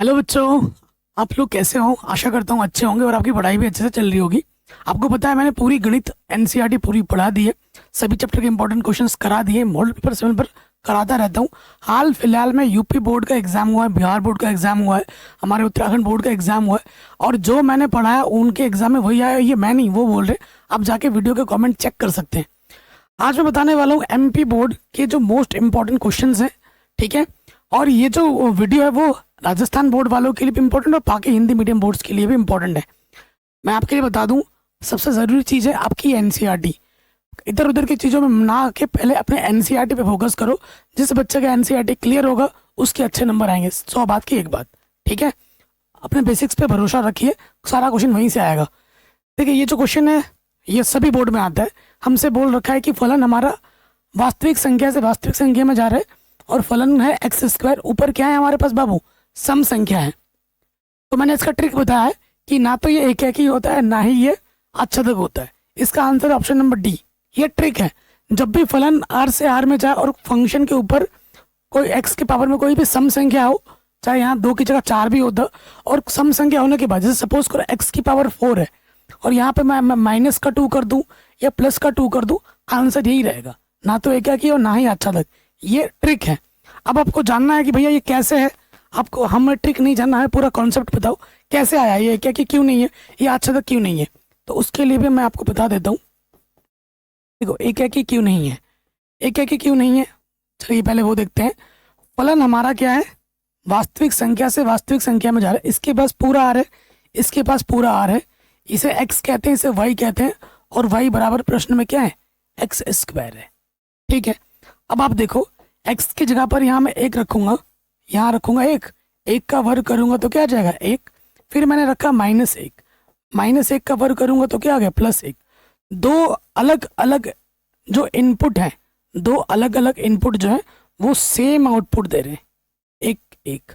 Hello बच्चों। आप लोग कैसे हो? आशा करता हूँ अच्छे होंगे और आपकी पढ़ाई भी अच्छे से चल रही होगी। आपको पता है मैंने पूरी गणित एनसीईआरटी पूरी पढ़ा दी है। सभी चैप्टर के इंपॉर्टेंट क्वेश्चंस करा दिए, मॉडल पेपर समय पर कराता रहता हूँ। हाल फिलहाल में यूपी बोर्ड का एग्जाम हुआ है, बिहार बोर्ड का एग्जाम हुआ है, हमारे उत्तराखंड बोर्ड का एग्जाम हुआ है, और जो मैंने पढ़ाया उनके एग्जाम में वही आया। ये मैं नहीं, वो बोल रहे। आप जाके वीडियो के कॉमेंट चेक कर सकते हैं। आज मैं बताने वाला हूँ एमपी बोर्ड के जो मोस्ट इंपॉर्टेंट क्वेश्चंस हैं, ठीक है। और ये जो वीडियो है वो राजस्थान बोर्ड वालों के लिए भी इम्पोर्टेंट और बाकी हिंदी मीडियम बोर्ड्स के लिए भी इम्पोर्टेंट है। मैं आपके लिए बता दूं, सबसे ज़रूरी चीज़ है आपकी एनसीईआरटी। इधर उधर की चीज़ों में ना आके पहले अपने एनसीईआरटी पे फोकस करो। जिस बच्चे का एनसीईआरटी क्लियर होगा उसके अच्छे नंबर आएंगे। 100 बात की एक बात, ठीक है। अपने बेसिक्स पे भरोसा रखिए, सारा क्वेश्चन वहीं से आएगा। देखिए ये जो क्वेश्चन है ये सभी बोर्ड में आता है। हमसे बोल रखा है कि फलन हमारा वास्तविक संख्या से वास्तविक संख्या में जा रहा है और फलन है एक्स स्क्वायर। ऊपर क्या है हमारे पास बाबू? सम संख्या है। तो मैंने इसका ट्रिक बताया है कि ना तो ये एक ही होता है ना ही ये आच्छादक होता है। इसका आंसर ऑप्शन नंबर डी। ये ट्रिक है। जब भी फलन आर से आर में जाए और फंक्शन के ऊपर कोई एक्स के पावर में कोई भी सम संख्या हो, चाहे यहाँ 2 की जगह 4 भी होता, और सम संख्या होने के बाद जैसे सपोज करो एक्स की पावर 4 है और यहाँ पे मैं माइनस का 2 कर दूं या प्लस का 2 कर दूं, आंसर यही रहेगा, ना तो एक ही और ना ही आच्छादक। ये ट्रिक है। अब आपको जानना है कि भैया ये कैसे है। आपको हमें ट्रिक नहीं जानना है, पूरा कॉन्सेप्ट बताओ कैसे आया ये, क्या कि क्यों नहीं है ये आच्छादक, क्यों नहीं है। तो उसके लिए भी मैं आपको बता देता हूँ। देखो एक ही क्यों नहीं है, एक ही क्यों नहीं है। चलिए पहले वो देखते हैं। फलन हमारा क्या है? वास्तविक संख्या से वास्तविक संख्या में जा रहा है। इसके पास पूरा आर है, इसके पास पूरा आर है। इसे एक्स कहते हैं, इसे वाई कहते हैं, और वाई बराबर प्रश्न में क्या है? एक्स स्क्वायर है, ठीक है। अब आप देखो एक्स की जगह पर यहाँ मैं एक रखूंगा, यहाँ रखूंगा एक, एक का वर्ग करूंगा तो क्या आ जाएगा? एक। फिर मैंने रखा माइनस एक, माइनस एक का वर्ग करूंगा तो क्या आ गया? प्लस एक। दो अलग अलग जो इनपुट है, दो अलग अलग इनपुट जो है वो सेम आउटपुट दे रहे हैं। एक एक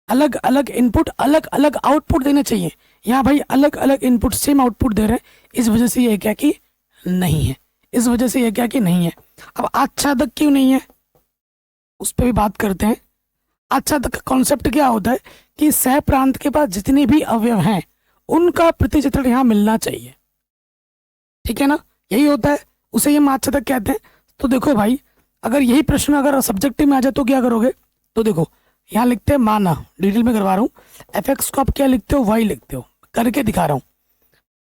अलग अलग इनपुट अलग अलग आउटपुट देने चाहिए। यहाँ भाई अलग अलग इनपुट सेम आउटपुट दे रहे हैं, इस वजह से ये क्या कि नहीं है, इस वजह से ये क्या कि नहीं है। अब आच्छादक क्यों नहीं है उस पर भी बात करते हैं। आच्छादक का कॉन्सेप्ट क्या होता है कि सह प्रांत के पास जितने भी अवयव हैं उनका प्रतिचित्रण यहाँ मिलना चाहिए, ठीक है ना। यही होता है, उसे ये आच्छादक कहते हैं। तो देखो भाई, अगर यही प्रश्न अगर सब्जेक्टिव में आ जाए तो क्या करोगे? तो देखो यहाँ लिखते हैं, माना डिटेल में करवा रहा हूँ, एफ एक्स को आप क्या लिखते हो? वाई लिखते हो, करके दिखा रहा हूँ।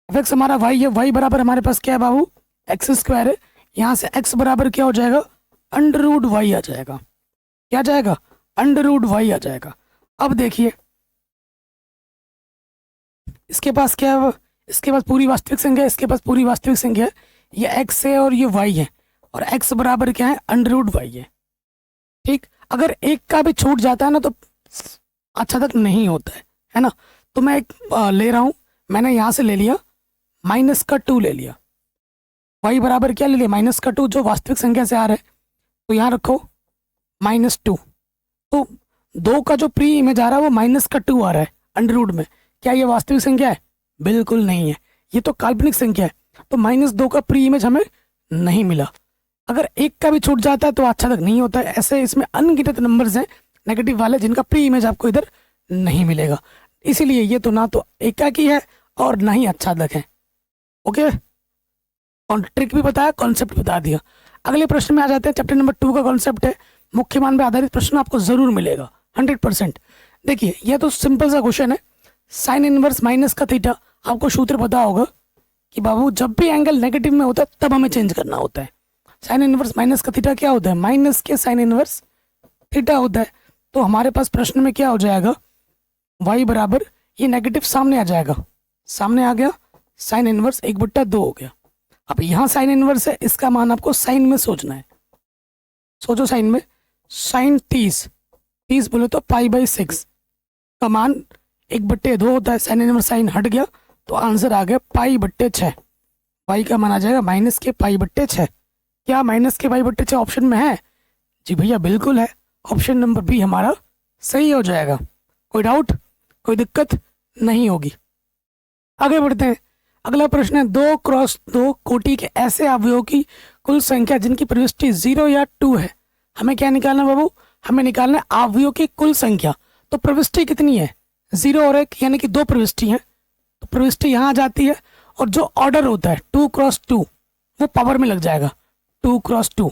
एफ एक्स हमारा वाई है, वाई बराबर हमारे पास क्या है बाबू? एक्स स्क्वायर है। यहाँ से एक्स बराबर क्या हो जाएगा? अंडर रूट वाई आ जाएगा। क्या आ जाएगा? अंडर रूट वाई आ जाएगा। अब देखिए इसके पास क्या है? इसके पास पूरी वास्तविक संख्या है, इसके पास पूरी वास्तविक संख्या है। ये एक्स है और ये वाई है, और एक्स बराबर क्या है? अंडर रूट वाई है, ठीक। अगर एक का भी छूट जाता है ना तो आच्छादक नहीं होता है ना। तो मैं एक ले रहा हूँ, मैंने यहाँ से ले लिया माइनस का 2 ले लिया, वाई बराबर क्या ले लिया? माइनस का 2 जो वास्तविक संख्या से आ रहा है। तो यहाँ रखो -2। तो 2 का जो प्री इमेज आ रहा है वो -2 आ रहा है अंडर रूट में। क्या ये वास्तविक संख्या है? बिल्कुल नहीं है, ये तो काल्पनिक संख्या है। तो -2 का प्री इमेज हमें नहीं मिला। अगर एक का भी छूट जाता है तो आच्छादक नहीं होता है। ऐसे इसमें अनगिनत नंबर्स हैं नेगेटिव वाले जिनका प्री इमेज आपको इधर नहीं मिलेगा। इसीलिए ये तो ना तो एकाकी है और ना ही आच्छादक है। ओके, और ट्रिक भी बताया, कॉन्सेप्ट बता दिया। अगले प्रश्न में आ जाते हैं। चैप्टर नंबर 2 का कॉन्सेप्ट है मुख्य मान पर आधारित प्रश्न आपको जरूर मिलेगा 100%। देखिए यह तो सिंपल सा क्वेश्चन है। साइन इनवर्स माइनस का थीटा, आपको सूत्र पता होगा कि बाबू जब भी एंगल नेगेटिव में होता है तब हमें चेंज करना होता है। साइन इनवर्स माइनस का थीटा क्या होता है? माइनस के साइन इनवर्स थीटा होता है। तो हमारे पास प्रश्न में क्या हो जाएगा? y बराबर ये नेगेटिव सामने आ जाएगा, सामने आ गया, साइन इनवर्स 1/2 हो गया। अब यहाँ साइन इनवर्स है, इसका मान आपको साइन में सोचना है। सोचो साइन में, साइन 30 बोले तो π/6 का मान 1/2 होता है। साइन इनवर्स साइन हट गया तो आंसर आ गया π/6। y का मान आ जाएगा माइनस के π/6। क्या माइनस के π/6 ऑप्शन में है? जी भैया बिल्कुल है। ऑप्शन नंबर बी हमारा सही हो जाएगा। कोई डाउट, कोई दिक्कत नहीं होगी। आगे बढ़ते हैं। अगला प्रश्न है 2x2 कोटि के ऐसे अवयवों की कुल संख्या जिनकी प्रविष्टि 0 या 2 है। हमें क्या निकालना बाबू? हमें निकालना है अवयवों की कुल संख्या। तो प्रविष्टि कितनी है? 0 और 1 यानी कि 2 प्रविष्टि हैं, तो प्रविष्टि यहाँ आ जाती है, और जो ऑर्डर होता है 2x2 वो पावर में लग जाएगा। 2x2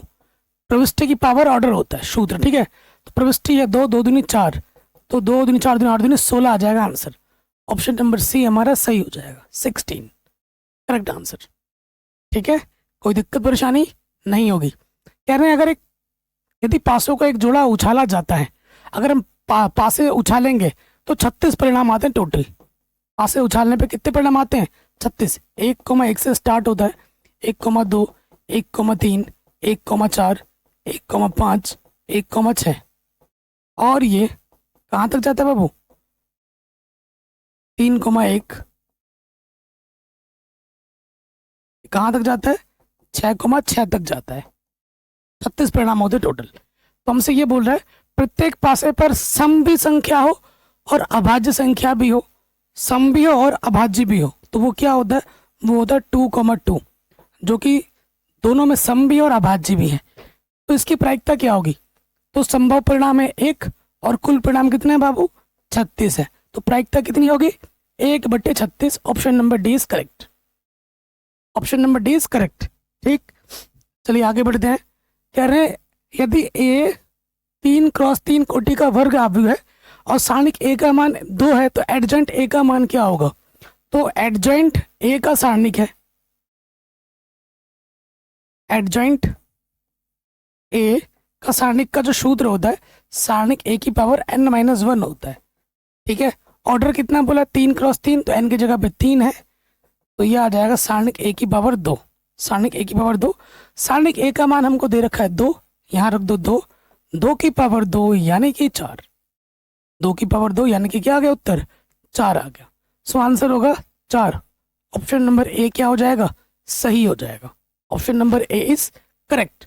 प्रविष्टि की पावर ऑर्डर होता है सूत्र, ठीक है। तो प्रविष्टि है 2, 2 दूनी 4, तो 2 दूनी 4 दूनी 8 दूनी 16 आ जाएगा आंसर। ऑप्शन नंबर सी हमारा सही हो जाएगा, 16 करेक्ट आंसर। ठीक है, कोई दिक्कत परेशानी नहीं होगी। कह रहे हैं अगर एक यदि पासों का एक जोड़ा उछाला जाता है, अगर हम पासे उछालेंगे तो 36 परिणाम आते हैं टोटल। पासे उछालने पे कितने परिणाम आते हैं? 36। 1,1 से स्टार्ट होता है, 1,2, 1,3, 1,4, 1,5, 1,6, और ये कहाँ तक जाता है बाबू? 3,1 कहाँ तक जाता है? 6,6 तक जाता है। 36 परिणाम होते टोटल। तो हमसे ये बोल रहा है प्रत्येक पासे पर सम भी संख्या हो और अभाज्य संख्या भी हो, सम भी हो और अभाज्य भी हो, तो वो क्या होता है? वो होता है 2,2, जो कि दोनों में सम भी और अभाज्य भी है। तो इसकी प्रायिकता क्या होगी? तो संभव परिणाम है 1 और कुल परिणाम कितने हैं बाबू? 36 है। तो प्रायिकता कितनी होगी? 1/36। Option number D is correct. Option number D is correct. ठीक, चलिए आगे बढ़ते हैं। कह रहे हैं यदि ए 3x3 कोटि का वर्ग आव्यूह है और सारणिक ए का मान 2 है, तो एडजॉइंट ए का मान क्या होगा? तो एडजॉइंट ए का सारणिक है, एडजॉइंट ए का सारणिक का जो सूत्र होता है, सारणिक ए की पावर n-1 होता है। ठीक है, ऑर्डर कितना बोला? 3x3, तो n की जगह पे 3 है, तो ये आ जाएगा सारणिक ए की पावर 2। सारणिक ए की पावर 2, सारणिक ए का मान हमको दे रखा है 2, यहाँ रख दो 2, 2 की पावर 2 यानी कि 4, 2 की पावर 2 यानी कि क्या आ गया उत्तर? 4 आ गया। सो आंसर होगा 4। ऑप्शन नंबर ए क्या हो जाएगा? सही हो जाएगा। Option number A is correct.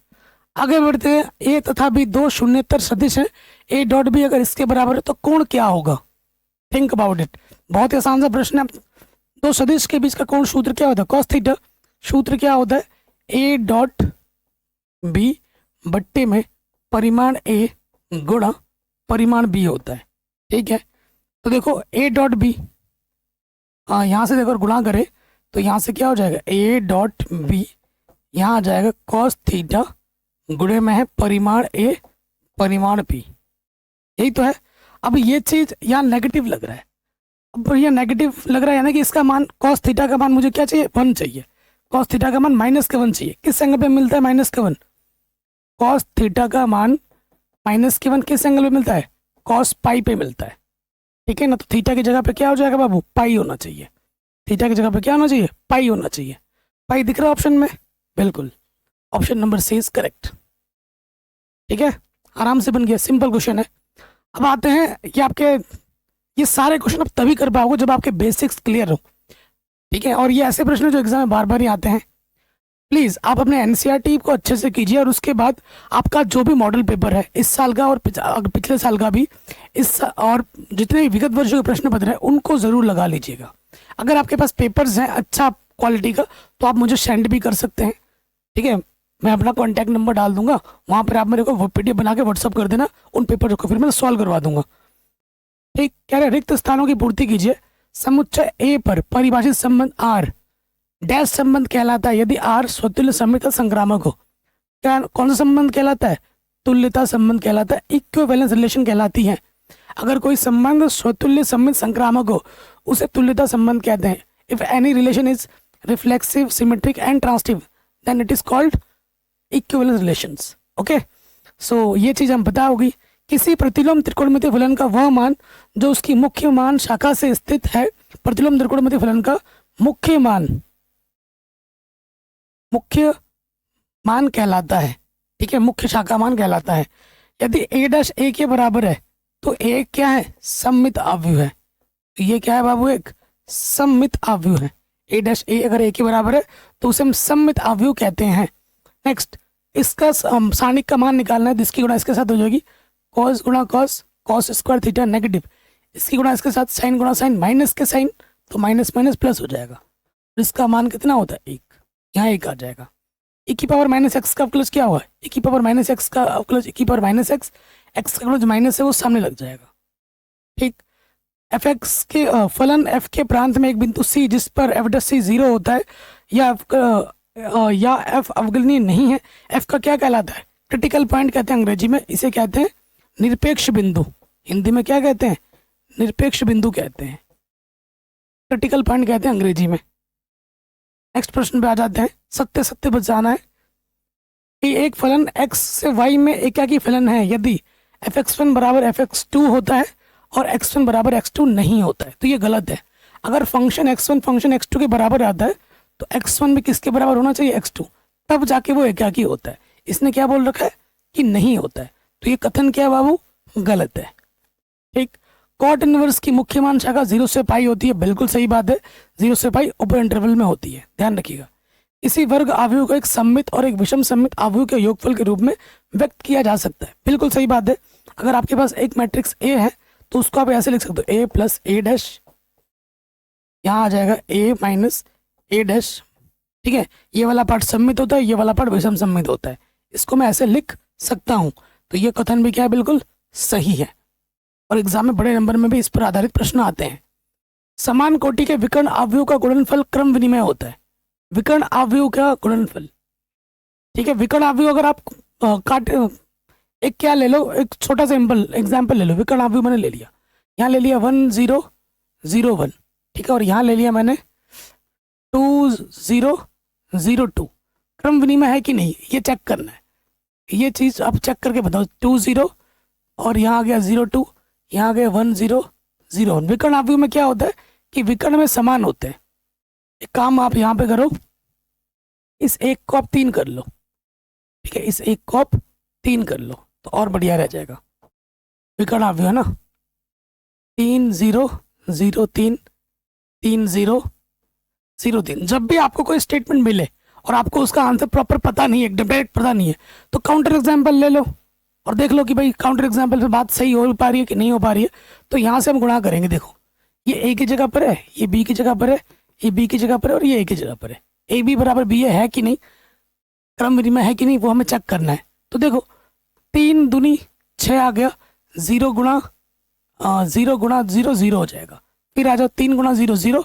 आगे बढ़ते हैं। ए तथा बी 2 शून्येतर सदिश है, ए डॉट बी अगर इसके बराबर है तो कोण क्या होगा? Think about it. बहुत ही आसान सा प्रश्न है। दो सदिश के बीच का कोण सूत्र क्या होता है? Cos theta. सूत्र क्या होता है? ए डॉट बी बट्टे में परिमाण ए गुणा परिमाण बी होता है। ठीक है, तो देखो ए डॉट बी, यहाँ से देखो गुणा करें तो यहाँ से क्या हो जाएगा? ए डॉट बी यहाँ आ जाएगा कॉस थीटा गुणे में है परिमाण ए परिमाण बी, यही तो है। अब ये चीज यहाँ नेगेटिव लग रहा है, अब ये नेगेटिव लग रहा है यानी कि इसका मान कॉस थीटा का मान मुझे क्या चाहिए? 1 चाहिए। कॉस थीटा का मान -1 चाहिए। किस एंगल पे मिलता है -1? कॉस थीटा का मान -1 किस एंगल पे मिलता है? कॉस पाई पे मिलता है। ठीक है ना, तो थीटा की जगह पे क्या हो जाएगा बाबू? पाई होना चाहिए। थीटा की जगह पे क्या होना चाहिए? पाई होना चाहिए। पाई दिख रहा है ऑप्शन में? बिल्कुल, option number C is correct. ठीक है, आराम से बन गया, सिंपल क्वेश्चन है। अब आते हैं कि आपके ये सारे क्वेश्चन आप तभी कर पाओगे जब आपके बेसिक्स क्लियर हो। ठीक है, और ये ऐसे प्रश्न जो एग्जाम में बार बार ही आते हैं। प्लीज़ आप अपने एनसीईआरटी को अच्छे से कीजिए, और उसके बाद आपका जो भी मॉडल पेपर है इस साल का और पिछले साल का भी, और जितने भी विगत वर्षों के प्रश्न पत्र हैं उनको ज़रूर लगा लीजिएगा। अगर आपके पास पेपर्स हैं अच्छा क्वालिटी का तो आप मुझे सेंड भी कर सकते हैं। ठीक है, मैं अपना कॉन्टैक्ट नंबर डाल दूंगा, वहाँ पर आप मेरे को PDF बना के व्हाट्सअप कर देना, उन पेपर को फिर मैं सॉल्व करवा दूंगा। ठीक, कह रहे रिक्त स्थानों की पूर्ति कीजिए। समुच्चय ए पर परिभाषित संबंध आर डैश संबंध कहलाता है यदि आर स्वतुल्य सममित संक्रामक हो। क्या कौन सा संबंध कहलाता है? तुल्यता संबंध कहलाता है, इक्विवेलेंस रिलेशन कहलाती है। अगर कोई संबंध स्वतुल्य सममित संक्रामक हो उसे तुल्यता संबंध कहते हैं। If any relation is reflexive, symmetric and transitive then it is called equivalence relations. Okay, so ये चीज हम पता होगी। किसी प्रतिलोम त्रिकोणमितीय फलन का वह मान जो उसकी मुख्य मान शाखा से स्थित है। प्रतिलोम त्रिकोणमितीय फलन का मुख्य मान कहलाता है। ठीक है, मुख्य शाखा मान कहलाता है। यदि a डैश a के बराबर है तो a क्या है? सममित आव्यूह है। तो ये क्या है बाबू? एक सममित आव्यूह है। a डैश a अगर a के बराबर है तो उसे हम सममित आव्यूह कहते हैं। नेक्स्ट, इसका सारणिक का मान निकालना है, जिसकी गुणा इसके साथ हो जाएगी कॉस गुणा cos, cos square theta negative, इसकी गुणा इसके साथ साइन गुणा साइन, माइनस के साइन, तो माइनस माइनस प्लस हो जाएगा। इसका मान कितना होता है? 1, यहाँ 1 आ जाएगा। e की पावर -x का अवकलज क्या हुआ? e की पावर -x का अवकलज e की पावर -x, x का अवकलज माइनस है वो सामने लग जाएगा। ठीक, एफ एक्स के फलन एफ के प्रांत में एक बिंदु सी जिस पर एफ डैश सी 0 होता है या एफ अवकलनीय नहीं है, एफ का क्या कहलाता है? क्रिटिकल पॉइंट कहते हैं अंग्रेजी में, इसे कहते हैं निरपेक्ष बिंदु। हिंदी में क्या कहते हैं? निरपेक्ष बिंदु कहते हैं, क्रिटिकल पॉइंट कहते हैं अंग्रेजी में। नेक्स्ट प्रश्न पे आ जाते हैं। सत्य सत्य बचाना है कि एक फलन x से y में एकाकी फलन है यदि f(x1) बराबर f(x2) होता है और x1 बराबर x2 नहीं होता है, तो ये गलत है। अगर फंक्शन x1 फंक्शन x2 के बराबर आता है तो x1 भी किसके बराबर होना चाहिए? x2, तब जाके वो एकाकी होता है। इसने क्या बोल रखा है कि नहीं होता है, तो ये कथन क्या बाबू? गलत है। ठीक। कॉट इनवर्स की मुख्य मान शाखा 0 से पाई होती है, बिल्कुल सही बात है, 0 से पाई ऊपर इंटरवल में होती है, ध्यान रखिएगा। इसी वर्ग आव्यूह को एक सममित और एक विषम सममित आव्यूह के योगफल के रूप में व्यक्त किया जा सकता है, बिल्कुल सही बात है। अगर आपके पास एक मैट्रिक्स ए है तो उसको आप ऐसे लिख सकते हो, ए प्लस ए डैश, यहाँ आ जाएगा ए माइनस ए डैश। ठीक है, ये वाला पार्ट सममित होता है, ये वाला पार्ट विषम सममित होता है, इसको मैं ऐसे लिख सकता हूँ। तो ये कथन भी क्या है? बिल्कुल सही है। और एग्जाम में बड़े नंबर में भी इस पर आधारित प्रश्न आते हैं। समान कोटि के विकर्ण आव्यूह का गुणनफल क्रम विनिमय होता है। विकर्ण आव्यूह का गुणनफल, ठीक है, विकर्ण आव्यूह अगर आप एक क्या ले लो, एक छोटा सा एग्जाम्पल ले लो। विकर्ण आव्यूह मैंने ले लिया, यहाँ ले लिया 1 0 0 1, ठीक है, और यहाँ ले लिया मैंने 2 0 0 2। क्रम विनिमय है कि नहीं, ये चेक करना है। ये चीज़ आप चेक करके बताओ। 2 0 और यहाँ आ गया 0 2, यहाँ आ गया 1 0 0 1। विकर्ण आव्यूह में क्या होता है कि विकर्ण में समान होते हैं। एक काम आप यहाँ पे करो, इस एक को आप 3 कर लो, ठीक है, इस एक को आप 3 कर लो तो और बढ़िया रह जाएगा। विकर्ण आव्यूह है ना, 3 0 0 3 3 0 0 3। जब भी आपको कोई स्टेटमेंट मिले और आपको उसका आंसर प्रॉपर पता नहीं है, एकदम डायरेक्ट पता नहीं है, तो काउंटर एग्जाम्पल ले लो और देख लो कि भाई काउंटर एग्जाम्पल पे बात सही हो पा रही है कि नहीं हो पा रही है। तो यहाँ से हम गुणा करेंगे। देखो, ये ए की जगह पर है, ये बी की जगह पर है, ये बी की जगह पर है और ये ए की जगह पर है। ए बी बराबर बी है कि नहीं, क्रम विनिमय है कि नहीं, वो हमें चेक करना है। तो देखो 3 दूनी 6 आ गया, 0 गुणा 0 0 हो जाएगा। फिर आ जाओ 3 गुणा 0 0,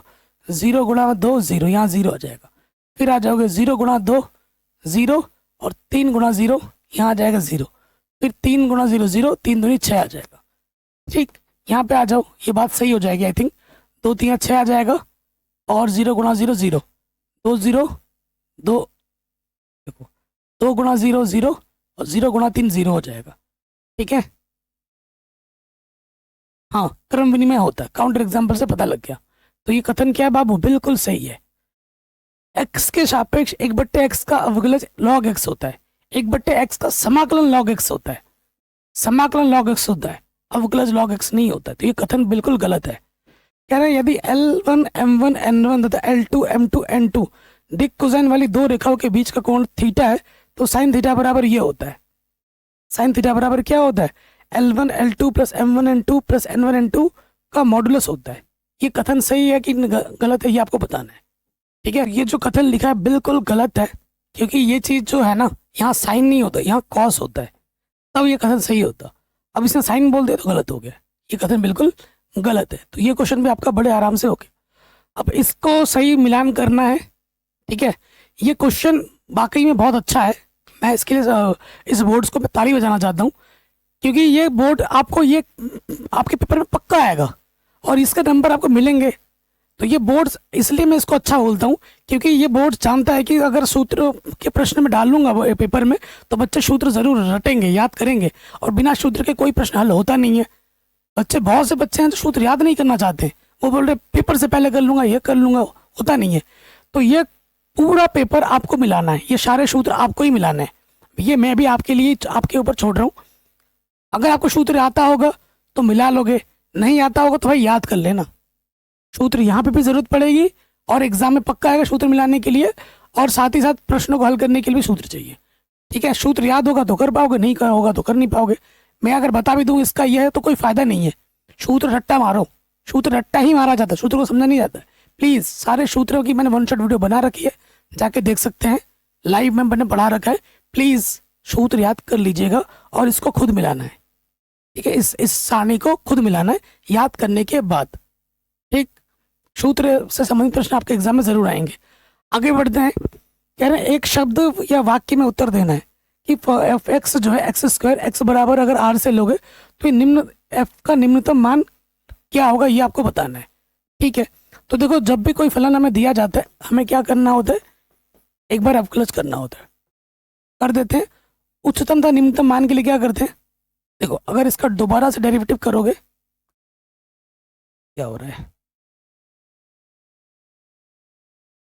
0 गुणा 2 0, यहाँ 0 आ जाएगा। फिर आ जाओगे 0 गुणा 2 0 और 3 गुणा 0, यहाँ आ जाएगा 0। फिर 3 गुणा 0 0, 3 दूनी 6 आ जाएगा। ठीक, यहाँ पे आ जाओ, ये बात सही हो जाएगी आई थिंक। 2 3 6 आ जाएगा और 0 गुणा 0 0, 2 0 2, देखो 2 गुणा 0 0 और 0 गुणा 3 0 हो जाएगा। ठीक है, हाँ, क्रम विनिमय होता है, काउंटर एग्जाम्पल से पता लग गया। तो ये कथन क्या है बाबू? बिल्कुल सही है। x के सापेक्ष 1/x का अवकलज log x होता है, 1/x का समाकलन log x होता है, समाकलन log x होता है, अवकलज log x नहीं होता है। तो ये कथन बिल्कुल गलत है। कह रहे हैं यदि L1 M1 N1 तथा L2 M2 N2 दिक कोसाइन वाली दो रेखाओं के बीच का कोण थीटा है तो साइन थीटा बराबर ये होता है। साइन थीटा बराबर क्या होता है? L1 L2 plus M1 N2 plus N1 N2 का मॉडुलस होता है। ये कथन सही है कि गलत है, ये आपको बताना है। ठीक है, ये जो कथन लिखा है बिल्कुल गलत है, क्योंकि ये चीज जो है ना, यहाँ साइन नहीं होता, यहाँ कॉस होता है, तब ये कथन सही होता। अब इसने साइन बोल दिया तो गलत हो गया, ये कथन बिल्कुल गलत है। तो ये क्वेश्चन भी आपका बड़े आराम से हो गया। अब इसको सही मिलान करना है। ठीक है, ये क्वेश्चन वाकई में बहुत अच्छा है। मैं इसके लिए इस बोर्ड्स को मैं ताली बजाना चाहता हूँ, क्योंकि ये बोर्ड आपको ये आपके पेपर में पक्का आएगा और इसके नंबर आपको मिलेंगे। तो ये बोर्ड इसलिए मैं इसको अच्छा बोलता हूँ, क्योंकि ये बोर्ड जानता है कि अगर सूत्र के प्रश्न में डाल लूंगा वो पेपर में तो बच्चे सूत्र जरूर रटेंगे, याद करेंगे, और बिना सूत्र के कोई प्रश्न हल होता नहीं है। बच्चे, बहुत से बच्चे हैं जो सूत्र याद नहीं करना चाहते, वो बोल रहे पेपर से पहले कर लूंगा, ये कर लूंगा, होता नहीं है। तो ये पूरा पेपर आपको मिलाना है, ये सारे सूत्र आपको ही मिलाना है। ये मैं भी आपके लिए आपके ऊपर छोड़ रहा हूँ। अगर आपको सूत्र आता होगा तो मिला लोगे, नहीं आता होगा तो भाई याद कर लेना। सूत्र यहाँ पे भी जरूरत पड़ेगी और एग्जाम में पक्का आएगा सूत्र मिलाने के लिए, और साथ ही साथ प्रश्नों को हल करने के लिए भी सूत्र चाहिए। ठीक है, सूत्र याद होगा तो कर पाओगे, नहीं कर होगा तो कर नहीं पाओगे। मैं अगर बता भी दूँ इसका यह है तो कोई फायदा नहीं है। सूत्र रट्टा मारो, सूत्र रट्टा ही मारा जाता है, सूत्र को समझा नहीं जाता है। प्लीज सारे सूत्रों की मैंने वन शॉट वीडियो बना रखी है, जाके देख सकते हैं, लाइव में मैंने पढ़ा रखा है। प्लीज सूत्र याद कर लीजिएगा और इसको खुद मिलाना है। ठीक है, इस सारणी को खुद मिलाना है याद करने के बाद। ठीक, सूत्र से संबंधित प्रश्न आपके एग्जाम में जरूर आएंगे। आगे बढ़ते हैं। कह रहे हैं एक शब्द या वाक्य में उत्तर देना है कि एफ एक्स जो है एक्स स्क्वायर एक्स बराबर अगर आर से लोगे तो ये निम्न एफ का निम्नतम मान क्या होगा, ये आपको बताना है। ठीक है, तो देखो जब भी कोई फलन हमें दिया जाता है हमें क्या करना होता है, एक बार अवकलज करना होता है, कर देते हैं। उच्चतम था निम्नतम मान के लिए क्या करते हैं, देखो अगर इसका दोबारा से डेरिवेटिव करोगे क्या हो रहा है,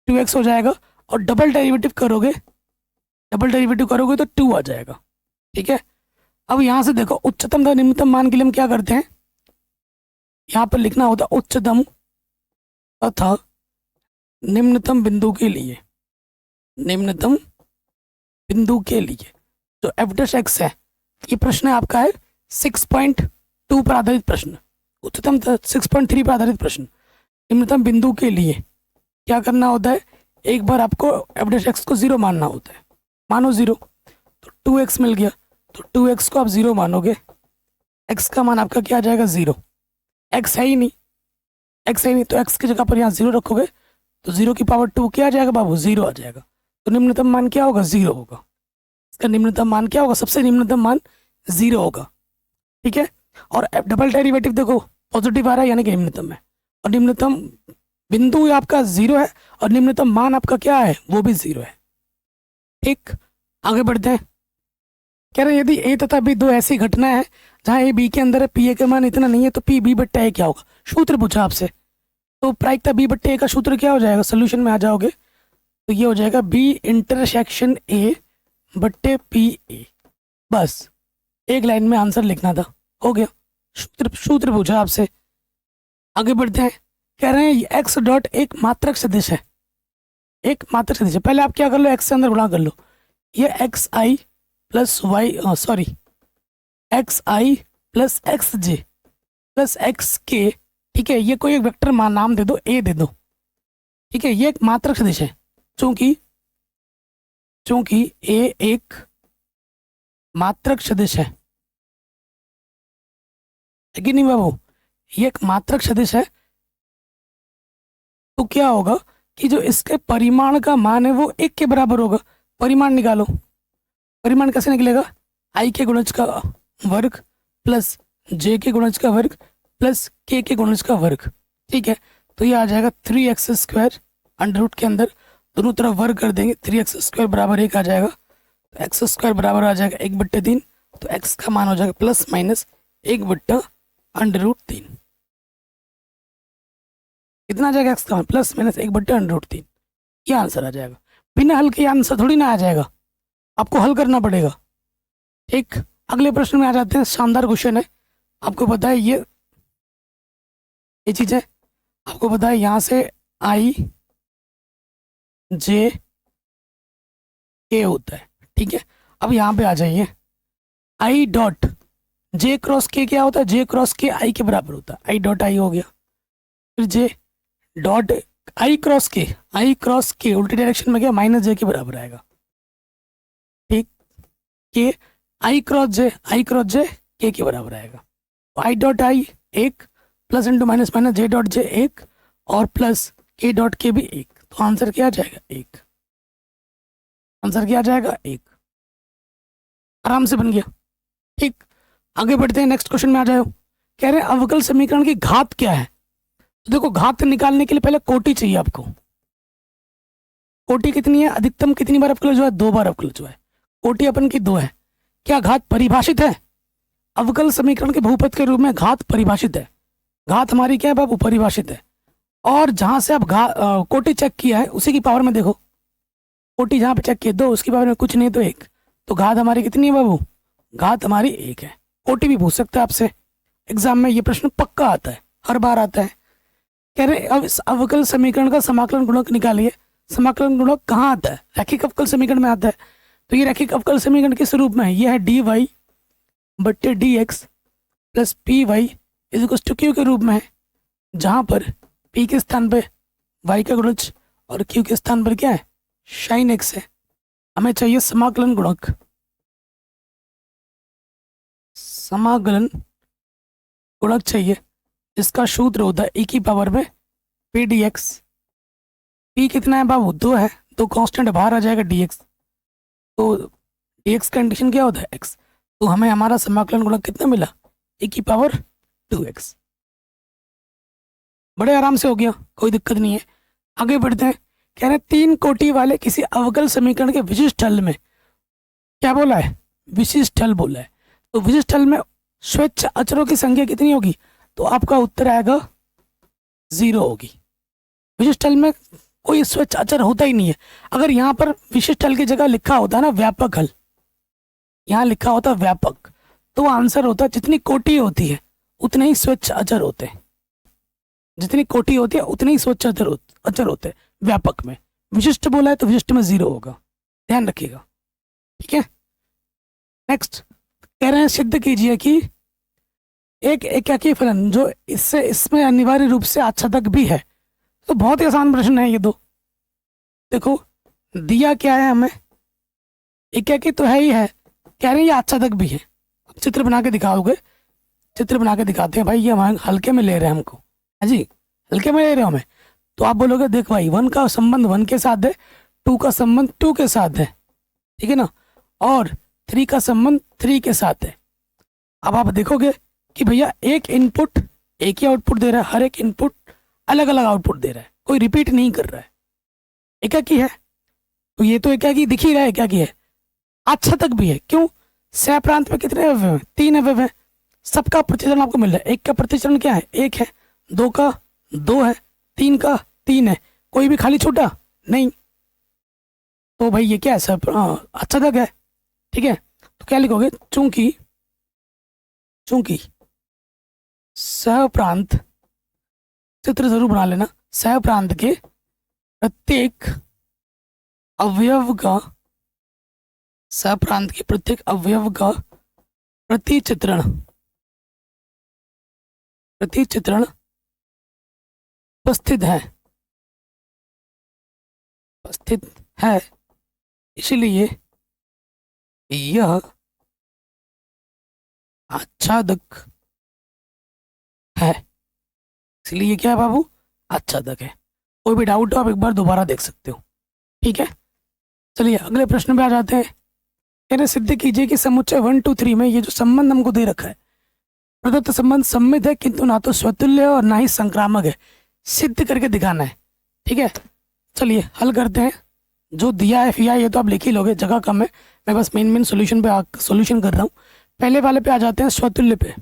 2x हो जाएगा, और डबल डेरिवेटिव करोगे तो 2 आ जाएगा। ठीक है, अब यहां से देखो उच्चतम था निम्नतम मान के लिए हम क्या करते हैं, यहां पर लिखना होता है उच्चतम तथा निम्नतम बिंदु के लिए, जो एफ डैश एक्स है, ये प्रश्न आपका है 6.2 पर आधारित प्रश्न, उच्चतम 6.3 पर आधारित प्रश्न। निम्नतम बिंदु के लिए क्या करना होता है, एक बार आपको एफ डैश एक्स को 0 मानना होता है, मानो 0, तो 2x मिल गया, तो 2x को आप 0 मानोगे, x का मान आपका क्या आ जाएगा 0, x है ही नहीं, तो x की जगह पर यहाँ 0 रखोगे तो 0 की पावर 2 क्या आ जाएगा बाबू, 0 आ जाएगा। तो निम्नतम मान क्या होगा, 0 होगा। इसका निम्नतम मान क्या होगा, सबसे निम्नतम मान 0 होगा। ठीक है, और डबल डेरिवेटिव देखो पॉजिटिव आ रहा है यानी कि निम्नतम है, और निम्नतम बिंदु आपका 0 है और निम्नतम मान आपका क्या है, वो भी 0 है। ठीक, आगे बढ़ते हैं। कह रहे हैं यदि ए तथा बी दो ऐसी घटना है जहां ए बी के अंदर है, पी ए का मान इतना नहीं है, तो पी बी बट्टा ए क्या होगा। सूत्र पूछा आपसे, तो प्रायिकता बी बट्टे ए का सूत्र क्या हो जाएगा, सोल्यूशन में आ जाओगे तो ये हो जाएगा बी इंटरसेक्शन ए बट्टे पी ए। बस एक लाइन में आंसर लिखना था, हो गया। सूत्र पूछा आपसे। आगे बढ़ते हैं। कह रहे हैं एक्स डॉट एक मात्रक सदिश है, पहले आप क्या कर लो, एक्स से अंदर गुणा कर लो, ये एक्स आई प्लस वाई एक्स आई प्लस एक्स जे प्लस एक्स के। ठीक है, ये कोई एक वेक्टर नाम दे दो, ए दे दो। ठीक है, ये एक मात्रक सदिश है, चूंकि ए एक मात्रक सदिश है कि नहीं बाबू, ये एक मात्रक सदिश है, तो क्या होगा कि जो इसके परिमाण का मान है वो 1 के बराबर होगा। परिमाण निकालो, परिमाण कैसे निकलेगा, आई के गुणज का वर्ग प्लस जे के गुणज का वर्ग प्लस के गुणज का वर्ग। ठीक है, तो ये आ जाएगा 3x स्क्वायर अंडर रूट के अंदर दोनों तरफ वर्ग कर देंगे, 3x स्क्वायर बराबर 1 आ जाएगा, तो एक्स स्क्वायर बराबर आ जाएगा 1/3, तो x का मान हो जाएगा प्लस माइनस 1/√3। कितना आ जाएगा x का मान, प्लस माइनस 1/√3। ये आंसर आ जाएगा। बिना हल के आंसर थोड़ी ना आ जाएगा, आपको हल करना पड़ेगा। ठीक, अगले प्रश्न में आ जाते हैं। शानदार क्वेश्चन है, आपको पता है ये चीज है, आपको पता है यहाँ से आई जे के होता है। ठीक है, अब यहाँ पे आ जाइए, आई डॉट जे क्रॉस के क्या होता है, जे क्रॉस के आई के बराबर होता है, आई डॉट आई हो गया, फिर जे डॉट आई क्रॉस के उल्टी डायरेक्शन में गया माइनस जे के बराबर आएगा। ठीक, के आई क्रॉस जे के बराबर आएगा, I dot I 1 plus into minus minus J dot J 1 और प्लस के डॉट के भी 1, तो आंसर क्या आ जाएगा 1। आंसर क्या आ जाएगा 1, आराम से बन गया। ठीक, आगे बढ़ते हैं, नेक्स्ट क्वेश्चन में आ जाओ। कह रहे हैं अवकल समीकरण की घात क्या है। तो देखो घात निकालने के लिए पहले कोटि चाहिए आपको। कोटि कितनी है, अधिकतम कितनी बार अवकलज हुआ है, 2 बार अवकलज हुआ है, कोटि अपन की 2 है। क्या घात परिभाषित है, अवकल समीकरण के बहुपद के रूप में घात परिभाषित है। घात हमारी क्या है बाबू, परिभाषित है, और जहां से आप कोटि चेक किया है उसी की पावर में देखो, कोटि जहां पे चेक किया 2 उसकी पावर में कुछ नहीं तो 1, तो घात हमारी कितनी है बाबू, घात हमारी 1 है। कोटि भी पूछ सकता है आपसे, एग्जाम में ये प्रश्न पक्का आता है, हर बार आता है। कह रहे अब इस अवकल समीकरण का समाकलन गुणक निकालिए। समाकलन गुणक कहाँ आता है, रैखिक अवकल समीकरण में आता है। तो ये रैखिक अवकल समीकरण किस रूप में है, ये है dy बट्टे dx plus P Y is equal to Q के रूप में है, जहां पर p के स्थान पे y का गुणज और q के स्थान पर क्या है साइन x है। हमें चाहिए समाकलन गुणक, समाकलन गुणक चाहिए जिसका सूत्र होता है e की पावर में p dx। p कितना है बाबू, 2 है, तो कांस्टेंट बाहर आ जाएगा dx, तो dx कंडीशन क्या होता है x, तो हमें हमारा समाकलन गुणक कितना मिला e की पावर 2x। बड़े आराम से हो गया, कोई दिक्कत नहीं है। आगे बढ़ते हैं। कह रहे हैं 3 कोटि वाले किसी अवकल समीकरण के विशिष्ट हल में, क्या बोला है, विशिष्ट हल बोला है, तो विशिष्ट हल में स्वच्छ अचरों की संख्या कितनी होगी, तो आपका उत्तर आएगा 0 होगी। विशिष्ट हल में कोई स्वच्छ अचर होता ही नहीं है। अगर यहाँ पर विशिष्ट हल की जगह लिखा होता ना व्यापक हल, यहाँ लिखा होता व्यापक, तो आंसर होता जितनी कोटि होती है उतने ही स्वच्छ अचर होते हैं, जितनी कोटि होती है उतने ही स्वच्छ अचर होते हैं व्यापक में। विशिष्ट बोला है तो विशिष्ट में 0 होगा, ध्यान रखिएगा, ठीक है। नेक्स्ट कह रहे हैं सिद्ध कीजिए कि एक एकाकी फलन जो इससे इसमें अनिवार्य रूप से आच्छादक भी है। तो बहुत ही आसान प्रश्न है ये दो। देखो दिया क्या है हमें, एकाकी तो है ही है, कह रहे हैं ये आच्छादक भी है। चित्र बना के दिखाओगे, चित्र बना के दिखाते हैं भाई, ये हमारे हल्के में ले रहे हैं हमको, है जी, हल्के में ले रहे हो हमें, तो आप बोलोगे देख भाई 1 का संबंध 1 के साथ है, 2 का संबंध 2 के साथ है, ठीक है ना, और 3 का संबंध 3 के साथ है। अब आप देखोगे कि भैया एक इनपुट एक ही आउटपुट दे रहा है, हर एक इनपुट अलग अलग आउटपुट दे रहा है, कोई रिपीट नहीं कर रहा है, एकाकी है, तो ये तो एकाकी दिख ही रहा है, एकाकी है, आच्छादक भी है। क्यों, सह प्रांत में कितने अवयव हैं, 3 अवयव हैं, सबका प्रतिचरण आपको मिल रहा है। एक का प्रतिचरण क्या है, 1 है, 2 का 2 है, 3 का 3 है, कोई भी खाली छूटा नहीं, तो भाई ये क्या है, सब आच्छादक है, ठीक है। तो क्या लिखोगे, चूंकि सहप्रांत, चित्र जरूर बना लेना, सहप्रांत के प्रत्येक अवयव का, सहप्रांत के प्रत्येक अवयव का प्रतिचित्रण उपस्थित है, इसलिए यह आच्छादक है, इसलिए क्या है बाबू, आच्छादक है। कोई भी डाउट हो आप एक बार दोबारा देख सकते हो, ठीक है। चलिए अगले प्रश्न पे आ जाते हैं। कह रहे सिद्ध कीजिए कि समुच्चय 1 2 3 में ये जो संबंध हमको दे रखा है, प्रदत्त संबंध सम्मित है किंतु ना तो स्वतुल्य है और ना ही संक्रामक है, सिद्ध करके दिखाना है, ठीक है। चलिए हल करते हैं। जो दिया है फिया ये तो आप लिख ही लोगे, जगह कम है, मैं बस मेन सोल्यूशन पे सोल्यूशन कर रहा हूँ। पहले वाले पे आ जाते हैं, स्वतुल्य पे।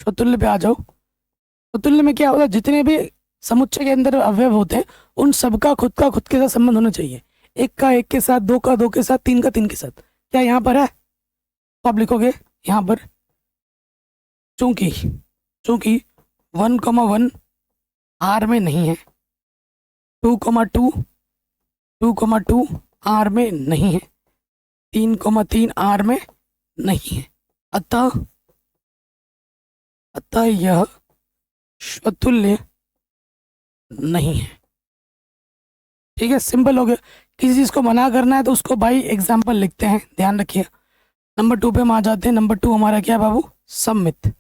स्वतुल्य पे आ जाओ। स्वतुल्य में क्या होता है, जितने भी समुच्चय के अंदर अवयव होते हैं उन सबका खुद के साथ संबंध होना चाहिए। 1 का 1 के साथ, 2 का 2 के साथ, 3 का 3 के साथ। क्या यहाँ पर है, तो आप लिखोगे यहाँ पर चूंकि 1,1 आर में नहीं है, 2,2 आर में नहीं है, 3,3 आर में नहीं है, अतः यह स्वतुल्य नहीं है, ठीक है। सिंपल हो गया। किसी चीज को मना करना है तो उसको भाई एग्जाम्पल लिखते हैं, ध्यान रखिए। नंबर 2 पे हम आ जाते हैं। नंबर 2 हमारा क्या है बाबू, सम्मित।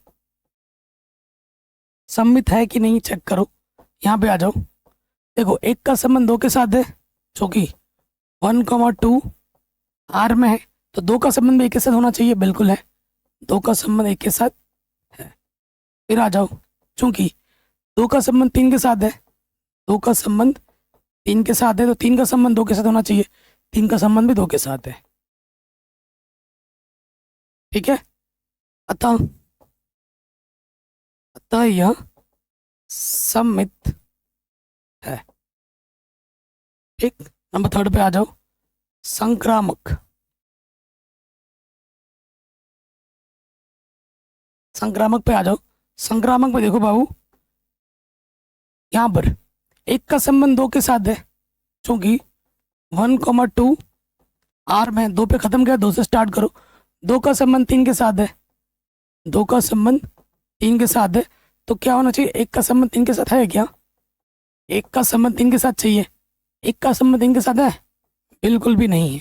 सम्मित है कि नहीं चेक करो, यहाँ पे आ जाओ। देखो 1 का संबंध 2 के साथ है, क्योंकि 1,2 आर में है, तो 2 का संबंध भी 1 के साथ होना चाहिए, बिल्कुल है, 2 का संबंध 1 के साथ है। फिर आ जाओ, चूंकि 2 का संबंध 3 के साथ है, 2 का संबंध 3 के साथ है, तो 3 का संबंध 2 के साथ होना चाहिए, 3 का संबंध भी 2 के साथ है, ठीक है। अतः यह सम्मित है, ठीक। नंबर 3 पे आ जाओ, संक्रामक। संक्रामक पे आ जाओ। संक्रामक पे देखो बाबू, यहाँ पर 1 का संबंध 2 के साथ है, क्योंकि 1,2 आर में 2 पे खत्म किया, 2 से स्टार्ट करो। 2 का संबंध 3 के साथ है, 2 का संबंध 3 के साथ है, तो क्या होना चाहिए, 1 का संबंध 3 के साथ है क्या, 1 का संबंध 3 के साथ चाहिए, 1 का संबंध 3 के साथ है, बिल्कुल भी नहीं है।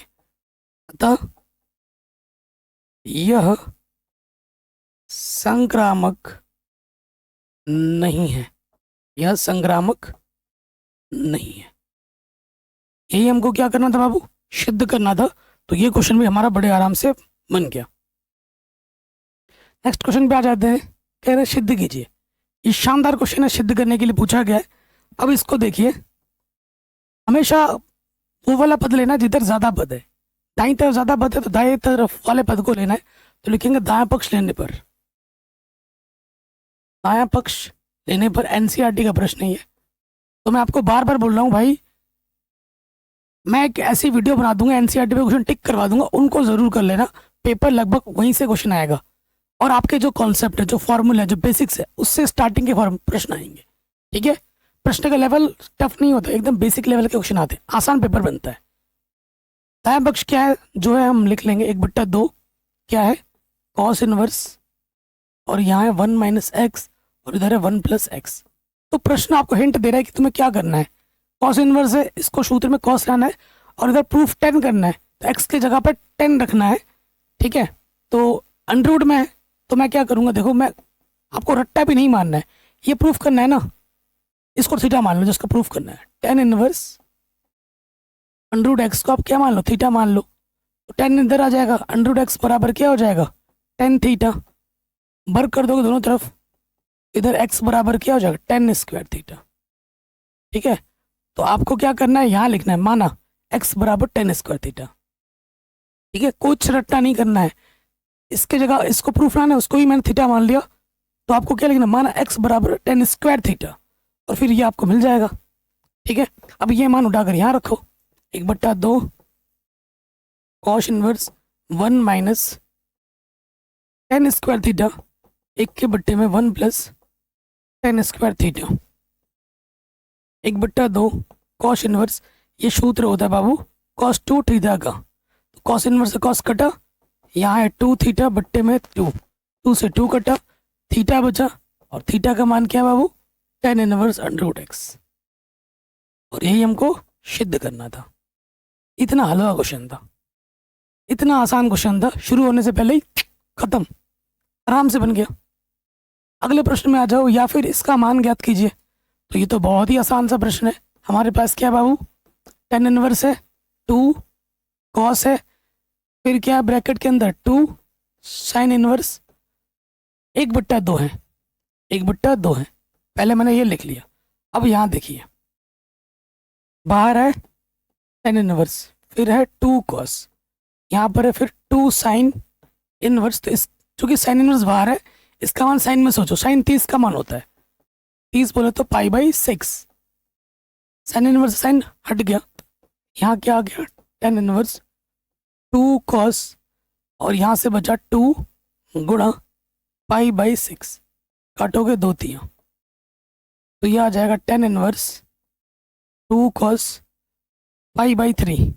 अतः यह संक्रामक नहीं है, यह संक्रामक नहीं है। यही हमको क्या करना था बाबू, सिद्ध करना था। तो ये क्वेश्चन भी हमारा बड़े आराम से बन गया। नेक्स्ट क्वेश्चन पे आ जाते हैं। कह रहे सिद्ध कीजिए। ये शानदार क्वेश्चन है, सिद्ध करने के लिए पूछा गया है। अब इसको देखिए, हमेशा वो वाला पद लेना है जिधर ज्यादा पद है। दाईं तरफ ज्यादा पद है तो दाएं तरफ वाले पद को लेना है। तो लिखेंगे दायां पक्ष लेने पर, दायां पक्ष लेने पर एनसीईआरटी का प्रश्न ही है। तो मैं आपको बार बार बोल रहा हूँ भाई, मैं एक ऐसी वीडियो बना दूंगा, एनसीईआरटी पे क्वेश्चन टिक करवा दूंगा, उनको जरूर कर लेना। पेपर लगभग वहीं से क्वेश्चन आएगा। और आपके जो कॉन्सेप्ट है, जो फॉर्मूला है, जो बेसिक्स है, उससे स्टार्टिंग के फॉर्म प्रश्न आएंगे। ठीक है, प्रश्न का लेवल टफ नहीं होता, एकदम बेसिक लेवल के क्वेश्चन आते हैं, आसान पेपर बनता है। दायां पक्ष क्या है जो है हम लिख लेंगे 1/2 क्या है, कॉस इनवर्स, और यहाँ है 1 - x और इधर है 1 + x। तो प्रश्न आपको हिंट दे रहा है कि तुम्हें क्या करना है। कॉस इनवर्स है, इसको सूत्र में कॉस लाना है, और इधर प्रूफ 10 करना है, तो x की जगह पर 10 रखना है। ठीक है, तो अंडरवुड में है, तो मैं क्या करूँगा, देखो मैं आपको रट्टा भी नहीं मानना है, ये प्रूफ करना है ना, इसको थीटा मान लो जिसका प्रूफ करना है। 10 इनवर्स √x को आप क्या मान लो, थीटा मान लो। तो 10 इधर आ जाएगा, √x बराबर क्या हो जाएगा, 10 थीटा। वर्क कर दोगे दोनों तरफ, इधर x बराबर क्या हो जाएगा, 10² थीटा। ठीक है, तो आपको क्या करना है, यहाँ लिखना है माना x बराबर 10² थीटा। ठीक है, कुछ रट्टा नहीं करना है, इसके जगह इसको प्रूफ लाना है, उसको ही मैंने थीटा मान लिया। तो आपको क्या लिखना, माना x बराबर 10² थीटा, और फिर ये आपको मिल जाएगा। ठीक है, अब ये मान उठाकर यहाँ रखो, 1/2 कॉस इनवर्स 1 - 10² थीटा, 1 के बट्टे में 1 + 10² थीटा, 1/2 कॉस इनवर्स। ये सूत्र होता है बाबू cos 2 थीटा का। तो कॉस इनवर्स से कॉस कटा, यहाँ है 2 थीटा बट्टे में 2, 2 से 2 कटा, थीटा बचा, और थीटा का मान क्या है बाबू, 10 इनवर्स √x। और यही हमको सिद्ध करना था। इतना हलवा क्वेश्चन था, इतना आसान क्वेश्चन था, शुरू होने से पहले ही खत्म, आराम से बन गया। अगले प्रश्न में आ जाओ, या फिर इसका मान ज्ञात कीजिए। तो ये तो बहुत ही आसान सा प्रश्न है। हमारे पास क्या है बाबू, 10 इनवर्स है, 2 कॉस है, फिर क्या है ब्रैकेट के अंदर 2 साइन इनवर्स, 1/2 है, 1/2 है। पहले मैंने ये लिख लिया। अब यहाँ देखिए, बाहर है 10 इनवर्स, फिर है 2 कॉस, यहाँ पर है फिर 2 साइन इनवर्स। तो इस चूंकि साइन इनवर्स बाहर है, इसका मान साइन में सोचो, साइन 30 का मान होता है, 30 बोले तो π/6। साइन इनवर्स साइन हट गया, यहाँ क्या आ गया, 10 इनवर्स 2 कॉस, और यहाँ से बचा 2 गुणा π/6, काटोगे 2 तिया, तो यह आ जाएगा 10 इनवर्स 2 कॉस π/3।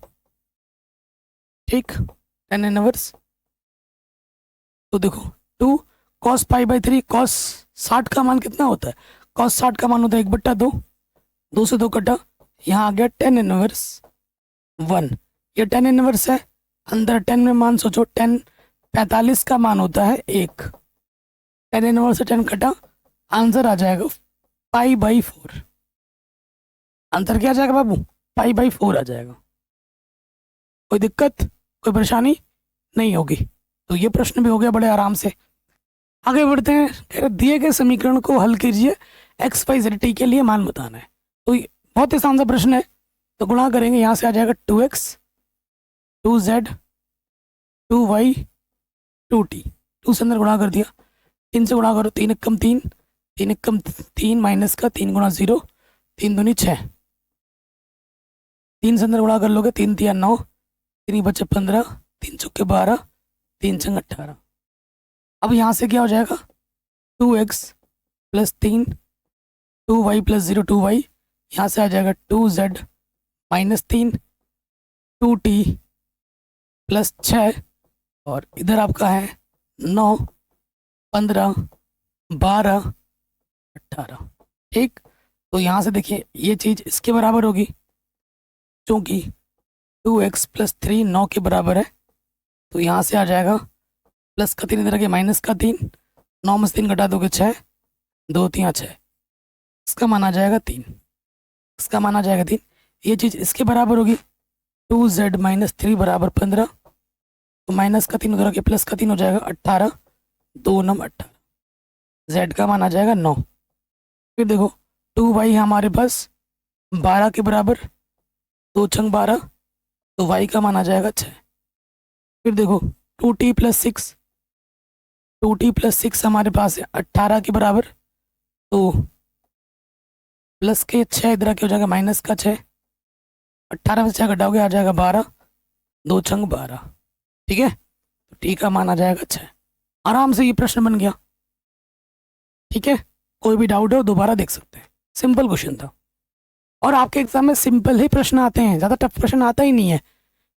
ठीक, 10 इनवर्स, तो देखो 2 कॉस π/3, कॉस 60 का मान कितना होता है, कॉस 60 का मान होता है 1/2, 2 से 2 कटा, यहाँ आ गया 10 इनवर्स 1। ये 10 इनवर्स है, अंदर 10 में मान सोचो, 10 45 का मान होता है 1, 10 इनवर्स से 10 कटा, आंसर आ जाएगा π/4। आंसर क्या आ जाएगा बाबू, π/4 आ जाएगा। कोई दिक्कत, कोई परेशानी नहीं होगी। तो ये प्रश्न भी हो गया बड़े आराम से। आगे बढ़ते हैं। कह रहे दिए गए समीकरण को हल कीजिए, x y z t के लिए मान बताना है। तो बहुत ही आसान सा प्रश्न है। तो गुणा करेंगे, यहाँ से आ जाएगा 2x 2z 2y 2t, 2 से अंदर गुणा कर दिया, 3 से गुणा करो, 3 एकम 3, 3 एकम 3 माइनस का 3 गुणा 0, 3 दूनी 6, 3 से अंदर गुणा कर लोगे, 3 तिया 9, 3 बचे 15, 3 चौके 12, 3 छंग 18। अब यहाँ से क्या हो जाएगा, 2x + 3 2y + 0 2y, यहाँ से आ जाएगा 2z - 3 2t + 6, और इधर आपका है 9 15 12 18। ठीक, तो यहाँ से देखिए ये चीज़ इसके बराबर होगी, क्योंकि 2x + 3 9 के बराबर है। तो यहाँ से आ जाएगा प्लस का 3 इधर आ गया, माइनस का 3, 9 में से 3 घटा दोगे 6, 2 3 6, इसका मान आ जाएगा 3, इसका मान आ जाएगा 3। ये चीज़ इसके बराबर होगी 2z माइनस 3 बराबर 15, तो माइनस का 3 उधर के प्लस का 3 हो जाएगा 18, 2 9 18, z का मान आ जाएगा 9। फिर देखो 2y हमारे पास 12 के बराबर, 2 छंग 12, तो y का मान आ जाएगा 6। फिर देखो 2t प्लस 6, 2t प्लस 6 हमारे पास है 18 के बराबर, तो प्लस के 6 इधर के हो जाएगा माइनस का 6, 18 में से 6 घटाओगे आ जाएगा 12, 2 छंग 12, ठीक है। तो t का मान आ जाएगा 6। आराम से ये प्रश्न बन गया, ठीक है। कोई भी डाउट हो दोबारा देख सकते हैं, सिंपल क्वेश्चन था। और आपके एग्जाम में सिंपल ही प्रश्न आते हैं, ज़्यादा टफ प्रश्न आता ही नहीं है।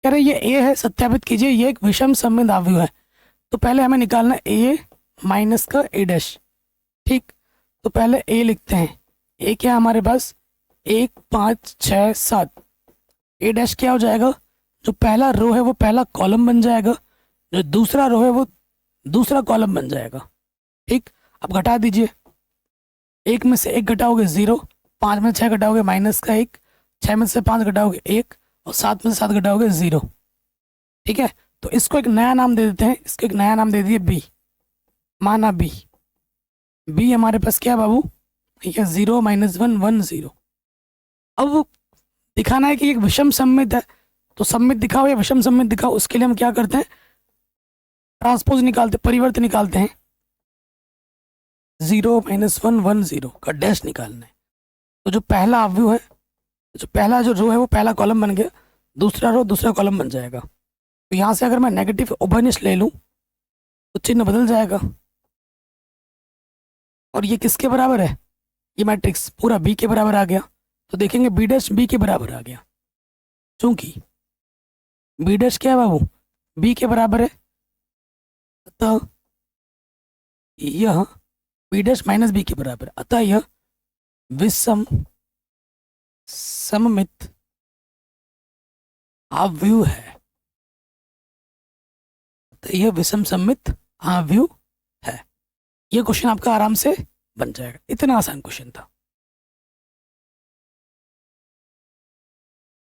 कह रहे ये ए है, सत्यापित कीजिए ये एक विषम सममित आव्यूह है। तो पहले हमें निकालना ए माइनस का ए डैश, ठीक। तो पहले ए लिखते हैं, ए क्या है हमारे पास 1 5 6 7, ए डैश क्या हो जाएगा, जो पहला रो है वो पहला कॉलम बन जाएगा, जो दूसरा रो है वो दूसरा कॉलम बन जाएगा, ठीक। अब घटा दीजिए, 1 में से 1 घटाओगे 0, 5 में से 6 घटाओगे माइनस का 1, 6 में से 5 घटाओगे 1, और 7 में से 7 घटाओगे 0, ठीक है। तो इसको एक नया नाम दे देते हैं, इसको एक नया नाम दे दिए बी, माना बी। बी हमारे पास क्या है बाबू, ठीक है 0 -1 1 0। अब दिखाना है कि एक विषम सममित है, तो सममित दिखाओ या विषम सममित दिखाओ, उसके लिए हम क्या करते हैं, ट्रांसपोज निकालते, परिवर्त निकालते हैं। 0 -1 1 0 का डैश निकालना है। तो जो पहला अवयव है, जो पहला जो रो है वो पहला कॉलम बन गया, दूसरा रो दूसरा कॉलम बन जाएगा। तो यहाँ से अगर मैं नेगेटिव उभयनिष्ठ ले लूँ तो चिन्ह बदल जाएगा, और ये किसके बराबर है, ये मैट्रिक्स पूरा बी के बराबर आ गया। तो देखेंगे बी डैश बी के बराबर आ गया, चूंकि बी डैश क्या है बाबू, बी के बराबर है, अतः यह बी डैश माइनस बी के बराबर, अतः यह विषम सममित आव्यूह है, तो यह विषम सममित आव्यूह है। यह क्वेश्चन आपका आराम से बन जाएगा, इतना आसान क्वेश्चन था।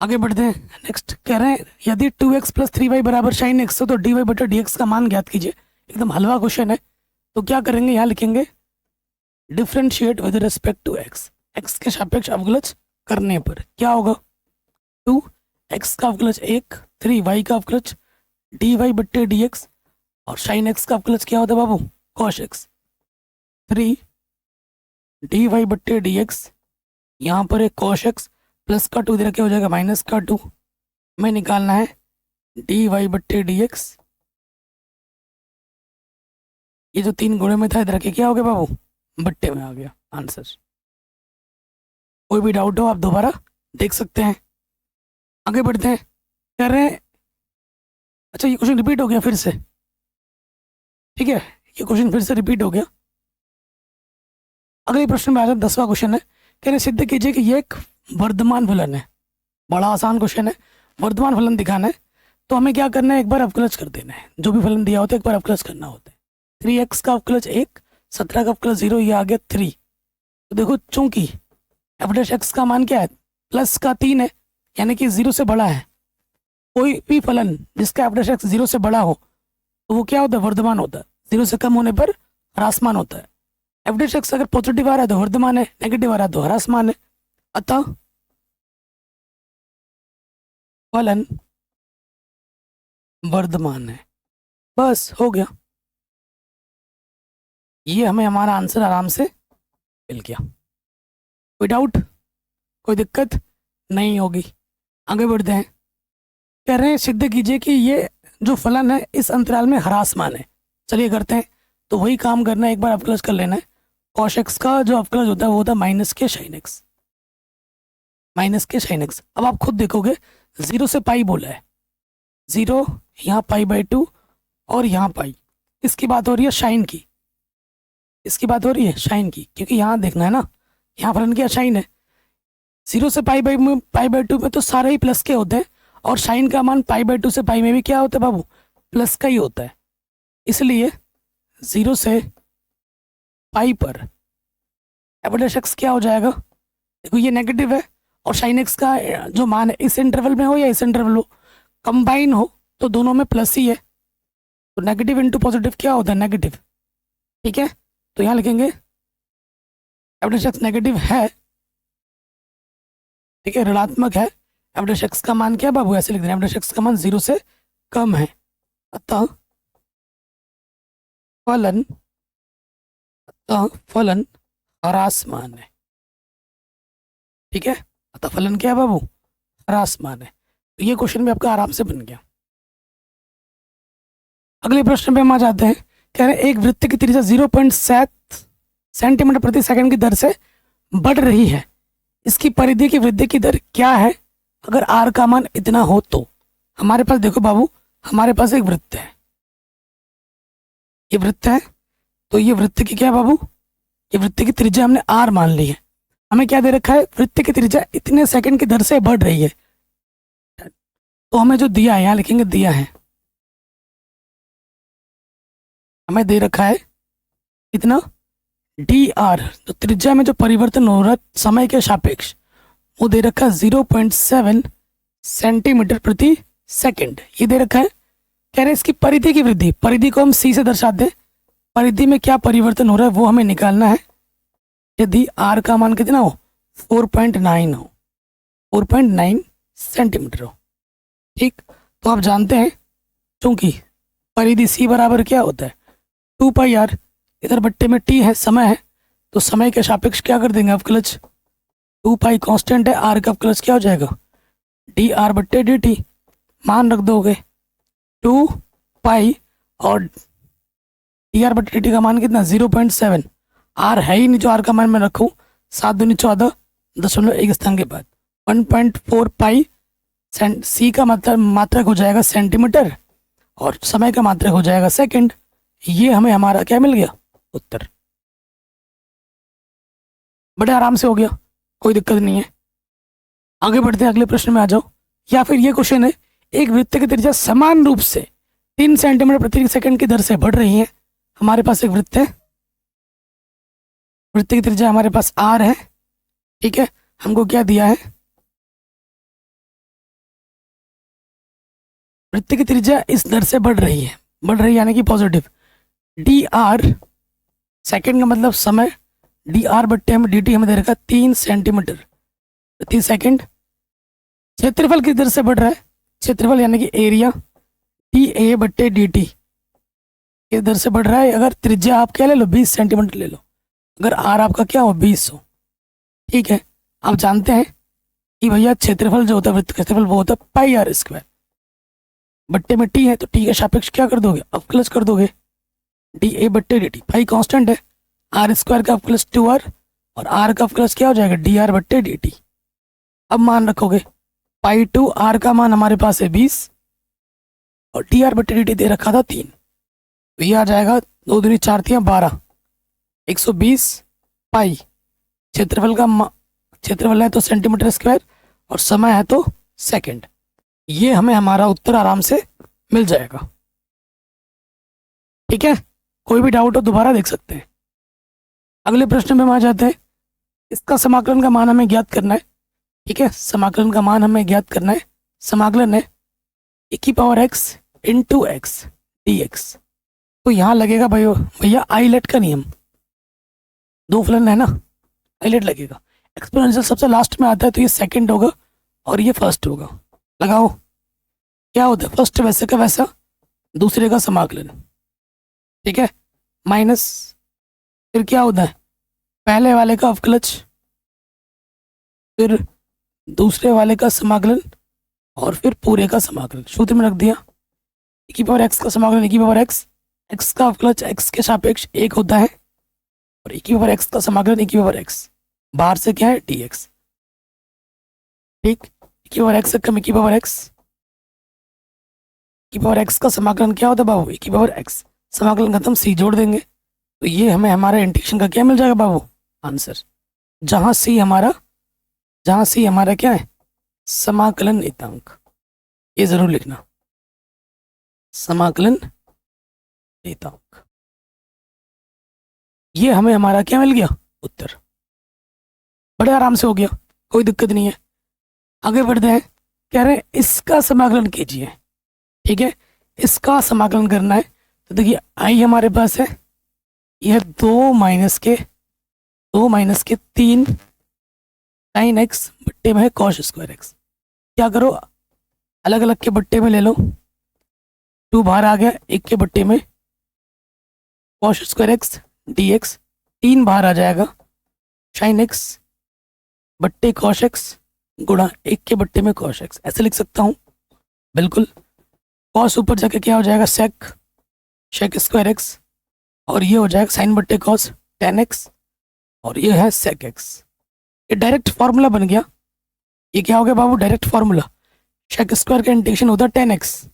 आगे बढ़ते हैं, नेक्स्ट कह रहे हैं यदि 2x + 3y बराबर sin x हो तो dy बटा dx का मान ज्ञात कीजिए। एकदम हलवा क्वेश्चन है। तो क्या करेंगे, यहाँ लिखेंगे differentiate with respect to x, x के सापेक्ष अवकलज करने पर क्या होगा, 2x का अवकलज 1, 3y का अवकलज dy बट्टे dx, और sin x का अवकलज क्या होता है बाबू, cos x, 3 dy बट्टे dx, यहाँ पर एक cos x प्लस का 2 इधर क्या हो जाएगा माइनस का 2, में निकालना है dy बट्टे dx। ये जो 3 गुणे में था इधर के क्या हो गया बाबू, बट्टे में आ गया आंसर। कोई भी डाउट हो आप दोबारा देख सकते हैं। आगे बढ़ते हैं, कह रहे हैं अच्छा ये क्वेश्चन रिपीट हो गया फिर से, ठीक है, ये क्वेश्चन फिर से रिपीट हो गया। अगले प्रश्न में आ जाए, 10वां क्वेश्चन है, कह रहे सिद्ध कीजिए कि ये एक वर्धमान फलन है। बड़ा आसान क्वेश्चन है, वर्धमान फलन दिखाना है। तो हमें क्या करना है, एक बार अवकलज कर देना है, जो भी फलन दिया होता है एक बार अवकलज करना होता है। 3x का अवकलज 1, 17 का अवकलज 0, ये आ गया 3। तो देखो चूंकि f डैश x का मान क्या है, प्लस का 3 है, यानी कि 0 से बड़ा है। कोई भी फलन जिसका f डैश x 0 से बड़ा हो तो वो क्या होता है, वर्धमान होता है। 0 से कम होने पर ह्रासमान होता है। f डैश x अगर पॉजिटिव आ रहा है तो वर्धमान है, नेगेटिव आ रहा है तो ह्रासमान है। अतः फलन वर्धमान है, बस हो गया। ये हमें हमारा आंसर आराम से मिल गया। कोई डाउट, कोई दिक्कत नहीं होगी। आगे बढ़ते हैं, कह रहे हैं सिद्ध कीजिए कि ये जो फलन है इस अंतराल में ह्रासमान है। चलिए करते हैं। तो वही काम करना है, एक बार अवकलज कर लेना है। cos x का जो अवकलज होता है वो होता है माइनस के sin x, माइनस के sin x। अब आप खुद देखोगे 0 से पाई बोला है, 0 यहाँ π/2 और यहाँ पाई। इसकी बात हो रही है साइन की, इसकी बात हो रही है साइन की, क्योंकि यहाँ देखना है ना, यहाँ फलन क्या साइन है। 0 से π/2 में तो सारे ही प्लस के होते हैं, और साइन का मान π/2 से पाई में भी क्या होता है बाबू, प्लस का ही होता है। इसलिए 0 से पाई पर एफ डैश एक्स क्या हो जाएगा, देखो ये नेगेटिव है और साइन एक्स का जो मान है इस इंटरवल में हो या इस इंटरवल हो, कंबाइन हो तो दोनों में प्लस ही है, तो नेगेटिव इंटू पॉजिटिव क्या होता है, नेगेटिव। ठीक है, तो यहाँ लिखेंगे एफ डैश एक्स नेगेटिव है, ठीक है, ऋणात्मक है। एफ डैश एक्स का मान क्या है बाबू, ऐसे लिख देना, एफ डैश एक्स का मान 0 से कम है, अतः फलन फलन ह्रासमान है। ठीक है, अतः फलन क्या है बाबू, ह्रासमान है। तो ये क्वेश्चन भी आपका आराम से बन गया। अगले प्रश्न पे हम आ जाते हैं। कह रहे हैं एक वृत्त की त्रिज्या 0.7 सेंटीमीटर प्रति सेकंड की दर से बढ़ रही है, इसकी परिधि की वृद्धि की दर क्या है अगर आर का मान इतना हो तो। हमारे पास देखो बाबू, हमारे पास एक वृत्त है, ये वृत्त है, तो ये वृत्त की क्या बाबू, ये वृत्त की त्रिज्या हमने आर मान ली है। हमें क्या दे रखा है, वृत्त की त्रिज्या इतने सेकंड की दर से बढ़ रही है, तो हमें जो दिया है, यहाँ लिखेंगे दिया है, हमें दे रखा है इतना डी आर, तो त्रिज्या में जो परिवर्तन हो रहा है समय के सापेक्ष, वो दे रखा है 0.7 सेंटीमीटर प्रति सेकंड, ये दे रखा है। कह रहे हैं इसकी परिधि की वृद्धि, परिधि को हम सी से दर्शाते हैं, परिधि में क्या परिवर्तन हो रहा है वो हमें निकालना है। यदि आर का मान कितना हो, 4.9 हो, 4.9 सेंटीमीटर हो। ठीक, तो आप जानते हैं चूंकि परिधि सी बराबर क्या होता है, 2 पाई आर, इधर बट्टे में टी है, समय है, तो समय के सापेक्ष क्या कर देंगे अवकलज, 2 पाई कांस्टेंट है, आर का अवकलज क्या हो जाएगा, डी आर बट्टे डी टी, मान रख दोगे 2 पाई और डी आर बट्टे डी टी का मान कितना 0.7, आर है ही नहीं जो आर का मान मैं रखूँ, 7 दूनी 14 दशमलव एक स्थान के बाद 1.4 पाई सी का मात्रक हो जाएगा सेंटीमीटर और समय का मात्रक हो जाएगा सेकंड। ये हमें हमारा क्या मिल गया, उत्तर। बड़े आराम से हो गया, कोई दिक्कत नहीं है। आगे बढ़ते हैं, अगले प्रश्न में आ जाओ। या फिर ये क्वेश्चन है, एक वृत्त की त्रिज्या समान रूप से 3 सेंटीमीटर प्रति सेकंड की दर से बढ़ रही है। हमारे पास एक वृत्त है, वृत्त की त्रिज्या हमारे पास आर है, ठीक है, हमको क्या दिया है, वृत्त की त्रिज्या इस दर से बढ़ रही है, बढ़ रही है यानी कि पॉजिटिव। डी आर सेकेंड का मतलब समय, डी आर बट्टे हमें डी टी हमें दे रखा 3 सेंटीमीटर प्रति सेकंड। क्षेत्रफल किस दर से बढ़ रहा है, क्षेत्रफल यानी कि एरिया, डी ए बट्टे डी टी किस दर से बढ़ रहा है। अगर त्रिज्या आप क्या ले लो 20 सेंटीमीटर ले लो, अगर आर आपका क्या हो 20 हो, ठीक है। आप जानते हैं कि भैया क्षेत्रफल जो होता है वृत्त का क्षेत्रफल वो होता है पाई आर स्क्वायर, बट्टे में टी है तो टी के सापेक्ष क्या कर दोगे, अवकलज कर दोगे, डी ए बट्टे डी टी, पाई कांस्टेंट है, आर स्क्वायर का अवकलज 2r और आर का अवकलज क्या हो जाएगा डी आर बट्टे डी टी। अब मान रखोगे पाई 2 आर का मान हमारे पास है 20 और डी आर बट्टे डी टी दे रखा था 3, तो ये आ जाएगा 2 दूनी 4 3 12, 120 पाई, क्षेत्रफल का क्षेत्रफल है तो सेंटीमीटर स्क्वायर और समय है तो सेकंड। ये हमें हमारा उत्तर आराम से मिल जाएगा। ठीक है, कोई भी डाउट हो दोबारा देख सकते हैं। अगले प्रश्न में हम आ जाते हैं। इसका समाकलन का मान हमें ज्ञात करना है, ठीक है, समाकलन का मान हमें ज्ञात करना है। समाकलन है e की power x into x D x. तो यहाँ लगेगा भैया आईलेट का नियम, 2 फलन है ना, आईलेट लगेगा। एक्सपोनेंशियल सबसे लास्ट में आता है तो ये सेकंड होगा और ये फर्स्ट होगा। लगाओ, क्या होता है फर्स्ट वैसे का वैसा, दूसरे का समाकलन, ठीक है, माइनस फिर क्या होता है पहले वाले का अवकलज, फिर दूसरे वाले का समाकलन और फिर पूरे का समाकलन। सूत्र में रख दिया e की पावर x का समाकलन e की पावर x, x का अवकलज x के सापेक्ष 1 होता है और e की पावर x का समाकलन e की पावर x, बाहर से क्या है dx, ठीक, e की पावर x से कम e की पावर x, e की पावर x का समाकलन क्या होता है बाबू e की पावर x, समाकलन खत्म c जोड़ देंगे तो ये हमें हमारा इंटीग्रेशन का क्या मिल जाएगा बाबू आंसर, जहाँ c हमारा क्या है समाकलन नियतांक। ये जरूर लिखना, समाकलन नियतांक। ये हमें हमारा क्या मिल गया, उत्तर। बड़े आराम से हो गया, कोई दिक्कत नहीं है। आगे बढ़ते हैं, कह रहे हैं इसका समाकलन कीजिए। ठीक है, इसका समाकलन करना है तो देखिए आई हमारे पास है, यह 2 - के 3 sin x बट्टे में है cos स्क्वायर एक्स। क्या करो, अलग अलग के बट्टे में ले लो, 2 बाहर आ गया, 1 के बट्टे में cos स्क्वायर एक्स dx, 3 बाहर आ जाएगा sin x बट्टे cos x गुणा 1 के बट्टे में cos x। ऐसे लिख सकता हूँ बिल्कुल। cos ऊपर जाके क्या हो जाएगा, sec स्क्वायर एक्स, और ये हो जाएगा साइन बट्टे cos tan x, और ये है sec x। ये डायरेक्ट फार्मूला बन गया। ये क्या हो गया बाबू, डायरेक्ट फार्मूला। sec स्क्वायर का इंटीग्रेशन होता है tan x,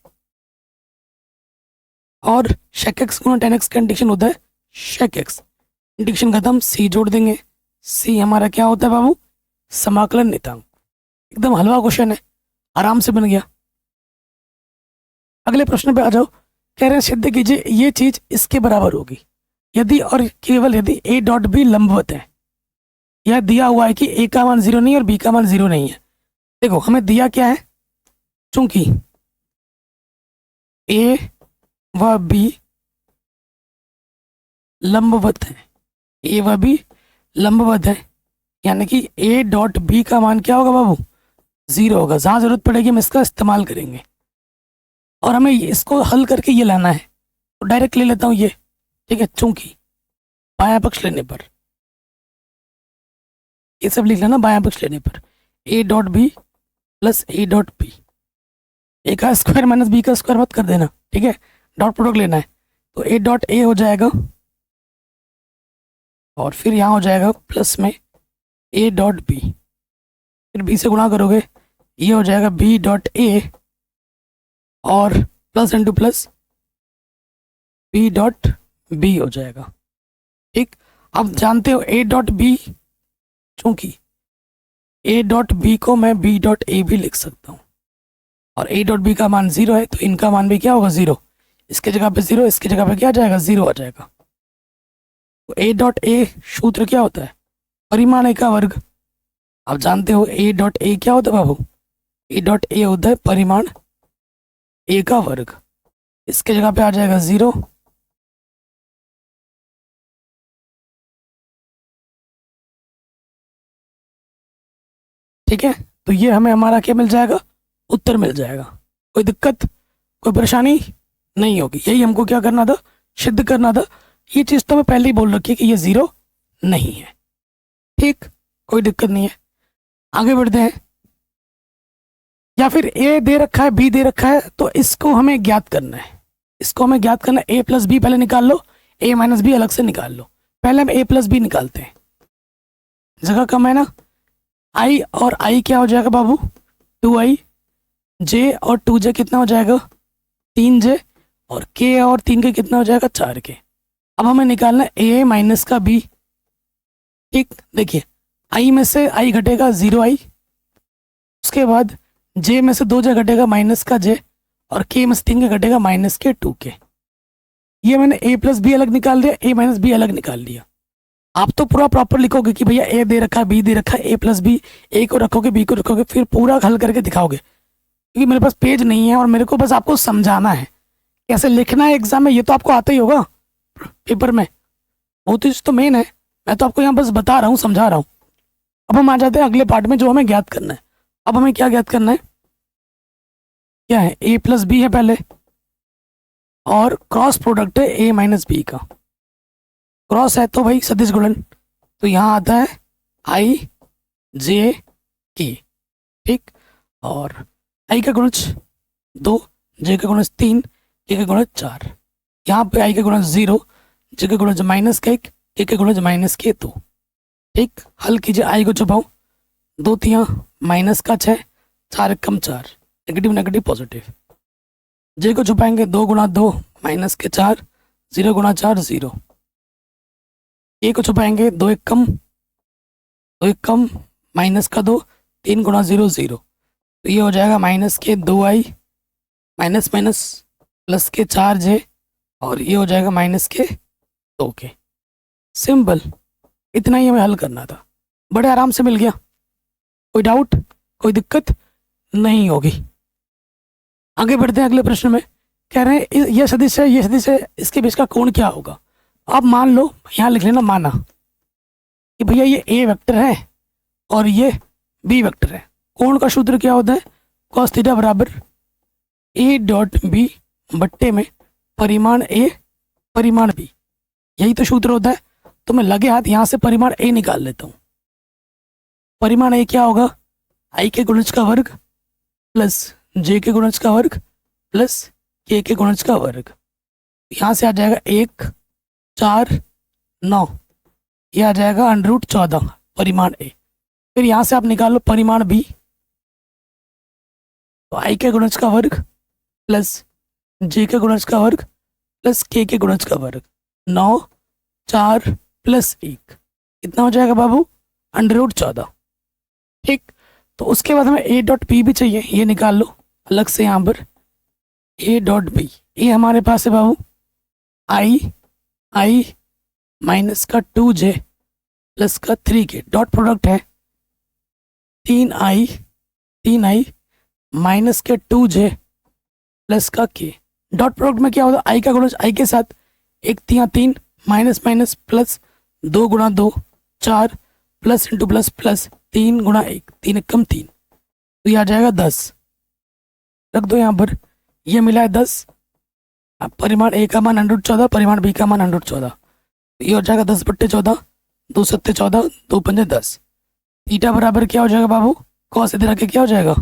और sec x गुणा tan x का इंटीग्रेशन होता है sec x। इंटीग्रेशन खत्म, c जोड़ देंगे। c हमारा क्या होता है बाबू, समाकलन नियतांक। एकदम हलवा क्वेश्चन है, आराम से बन गया। अगले प्रश्न पे आ जाओ। कह रहे हैं सिद्ध कीजिए ये चीज इसके बराबर होगी यदि और केवल यदि a डॉट बी लंबवत है। यह दिया हुआ है कि a का मान 0 नहीं है और b का मान 0 नहीं है। देखो हमें दिया क्या है, चूंकि a व b लंबवत है, a व b लंबवत है, यानी कि a डॉट b का मान क्या होगा बाबू, 0 होगा। जहाँ जरूरत पड़ेगी हम इसका इस्तेमाल करेंगे, और हमें इसको हल करके ये लाना है। तो डायरेक्ट ले लेता हूँ ये, ठीक है, चूंकि बायां पक्ष लेने पर, ये सब लिख लेना, बायां पक्ष लेने पर a dot B plus a dot B, A का स्क्वायर माइनस बी का स्क्वायर मत कर देना, ठीक है, डॉट प्रोडक्ट लेना है। तो a डॉट ए हो जाएगा, और फिर यहाँ हो जाएगा प्लस में a डॉट बी, फिर b से गुणा करोगे, ये हो जाएगा b डॉट ए, और plus into plus b dot B हो जाएगा। ठीक, अब जानते हो a डॉट बी, चूंकि a डॉट बी को मैं b डॉट ए भी लिख सकता हूँ, और a डॉट बी का मान 0 है, तो इनका मान भी क्या होगा, 0। इसके जगह पे 0, इसके जगह पे क्या आ जाएगा, 0 आ जाएगा। तो a डॉट ए सूत्र क्या होता है, परिमाण a का वर्ग। आप जानते हो a डॉट ए क्या होता है बाबू, a डॉट ए होता है परिमाण a का वर्ग। इसके जगह पे आ जाएगा 0, ठीक है। तो ये हमें हमारा क्या मिल जाएगा, उत्तर मिल जाएगा। कोई दिक्कत, कोई परेशानी नहीं होगी। यही हमको क्या करना था, सिद्ध करना था। ये चीज़ तो मैं पहले ही बोल रखी है कि ये 0 नहीं है। ठीक, कोई दिक्कत नहीं है। आगे बढ़ते हैं। या फिर a दे रखा है, b दे रखा है, तो इसको हमें ज्ञात करना है। इसको हमें ज्ञात करना है। a प्लस बी पहले निकाल लो, a माइनस बी अलग से निकाल लो। पहले हम a प्लस बी निकालते हैं, जगह कम है ना। i और i क्या हो जाएगा बाबू, 2i, j और 2j कितना हो जाएगा, 3j, और k और 3k कितना हो जाएगा, 4k। अब हमें निकालना है a माइनस का b। ठीक, देखिए i में से i घटेगा 0i, उसके बाद j में से 2j घटेगा माइनस का j, और k में से 3k घटेगा माइनस के 2k। ये मैंने a प्लस बी अलग निकाल दिया, a माइनस बी अलग निकाल लिया। आप तो पूरा प्रॉपर लिखोगे कि भैया a दे रखा है, b दे रखा है, a प्लस बी, a को रखोगे, b को रखोगे, फिर पूरा हल करके दिखाओगे। क्योंकि मेरे पास पेज नहीं है और मेरे को बस आपको समझाना है कैसे लिखना है एग्जाम में। ये तो आपको आता ही होगा पेपर में, वो चीज़ तो मेन है। मैं तो आपको यहाँ बस बता रहा हूँ, समझा रहा हूँ। अब हम आ जाते हैं अगले पार्ट में, जो हमें ज्ञात करना है। अब हमें क्या ज्ञात करना है, क्या है, a प्लस बी है पहले, और क्रॉस प्रोडक्ट है a माइनस बी का। क्रॉस है तो भाई सदिश गुणन, तो यहाँ आता है i j k। ठीक, और i का गुणज 2, j का गुणज 3, k का गुणज 4। यहाँ पे i का गुणज 0, j का गुणज माइनस का 1, k का गुणज माइनस के 2। ठीक, हल कीजिए, i को छुपाओ, 2 तियाँ माइनस का 6, 4 एकम 4, नेगेटिव नेगेटिव पॉजिटिव। j को छुपाएंगे, 2 गुणा 2 माइनस के 4, 0 गुणा 4 0। k को छुपाएंगे, 2 एकम माइनस का 2, 3 गुणा 0 0। तो ये हो जाएगा माइनस के 2i माइनस माइनस प्लस के 4j, और ये हो जाएगा माइनस के 2k। सिंपल, इतना ही हमें हल करना था, बड़े आराम से मिल गया। कोई डाउट, कोई दिक्कत नहीं होगी। आगे बढ़ते हैं अगले प्रश्न में। कह रहे हैं ये सदिश है, ये सदिश है, इसके बीच का कोण क्या होगा। आप मान लो, यहाँ लिख लेना माना कि भैया ये ए वेक्टर है और ये बी वेक्टर है। कोण का सूत्र क्या होता है, cos थीटा बराबर ए डॉट बी बट्टे में परिमाण ए परिमाण बी, यही तो सूत्र होता है। तो मैं लगे हाथ यहाँ से परिमाण ए निकाल लेता हूँ। परिमाण ए क्या होगा, आई के गुणज का वर्ग प्लस जे के गुणज का वर्ग प्लस के गुणज का वर्ग। यहाँ से आ जाएगा 1 4 9, ये आ जाएगा √14 परिमाण ए। फिर यहाँ से आप निकालो परिमाण बी, तो आई के गुणज का वर्ग प्लस जे के गुणज का वर्ग प्लस के गुणज का वर्ग। 9 4 प्लस 1 कितना हो जाएगा बाबू, √14। ठीक, तो उसके बाद हमें ए डॉट बी भी चाहिए, ये निकाल लो अलग से। यहाँ पर ए डॉट बी, ये हमारे पास है बाबू आई माइनस का 2j प्लस का 3k, डॉट प्रोडक्ट है 3i माइनस के 2j प्लस का k। डॉट प्रोडक्ट में क्या होता है, आई का गुणज आई के साथ, 1 3 3 माइनस माइनस प्लस 2 गुणा 2 4 प्लस इंटू प्लस प्लस 3 गुणा 1, 3 1 3, तो ये आ जाएगा 10। रख दो यहाँ पर, ये मिला है 10। अब परिमाण ए का मान 114, परिमाण बी का मान 114, ये हो जाएगा 10/14, 2 7 14, 2 5 10। थीटा बराबर क्या हो जाएगा बाबू, कॉस इधर आके क्या हो जाएगा,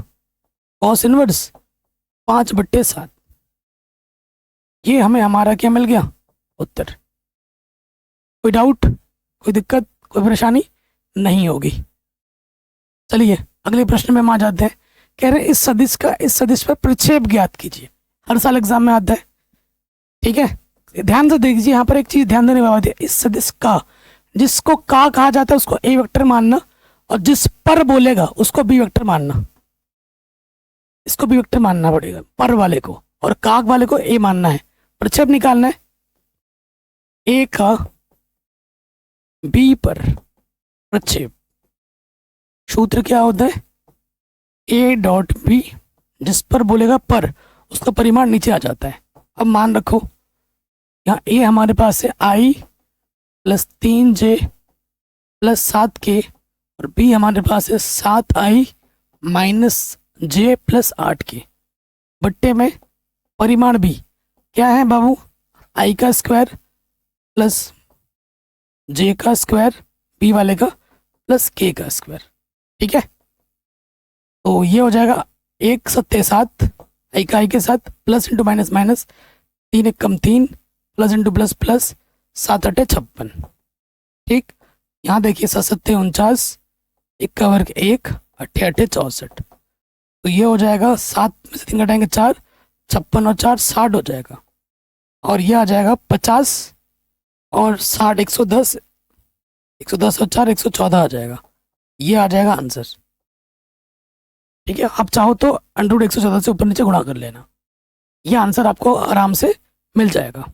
कॉस इनवर्स 5/7। ये हमें हमारा क्या मिल गया, उत्तर। कोई डाउट, कोई दिक्कत, कोई परेशानी नहीं होगी। चलिए अगले प्रश्न में हम आ जाते हैं। कह रहे हैं इस सदिश पर प्रक्षेप ज्ञात कीजिए। हर साल एग्जाम में आता है, ठीक है। ध्यान से देखिए, यहाँ पर एक चीज ध्यान देने वाली है, इस सदिश का, जिसको का कहा जाता है उसको ए वेक्टर मानना, और जिस पर बोलेगा उसको बी वेक्टर मानना। इसको बी वेक्टर मानना पड़ेगा पर वाले को, और काक वाले को ए मानना है। प्रक्षेप निकालना है, ए का बी पर प्रक्षेप, सूत्र क्या होता है, ए डॉट बी, जिस पर बोलेगा पर, उसका परिमाण नीचे आ जाता है। अब मान रखो यहाँ ए हमारे पास है आई प्लस 3j प्लस 7k, और बी हमारे पास है 7i minus j plus 8k, बट्टे में परिमाण बी क्या है बाबू, आई का स्क्वायर प्लस जे का स्क्वायर, बी वाले का प्लस के का स्क्वायर। ठीक है, तो ये हो जाएगा 1 7 7, आई का आई के साथ plus into minus minus, 3 1 3 plus into plus plus, 7 8 56। ठीक, यहाँ देखिए 7 7 49, 1 का वर्ग 1, 8 8 64, तो ये हो जाएगा 7 में से 3 घटाएंगे 4, 56 और 4 60 हो जाएगा, और ये आ जाएगा 50 और 60 110, 110 और 4 114 आ जाएगा। ये आ जाएगा आंसर। ठीक है, आप चाहो तो √114 से ऊपर नीचे गुणा कर लेना, ये आंसर आपको आराम से मिल जाएगा।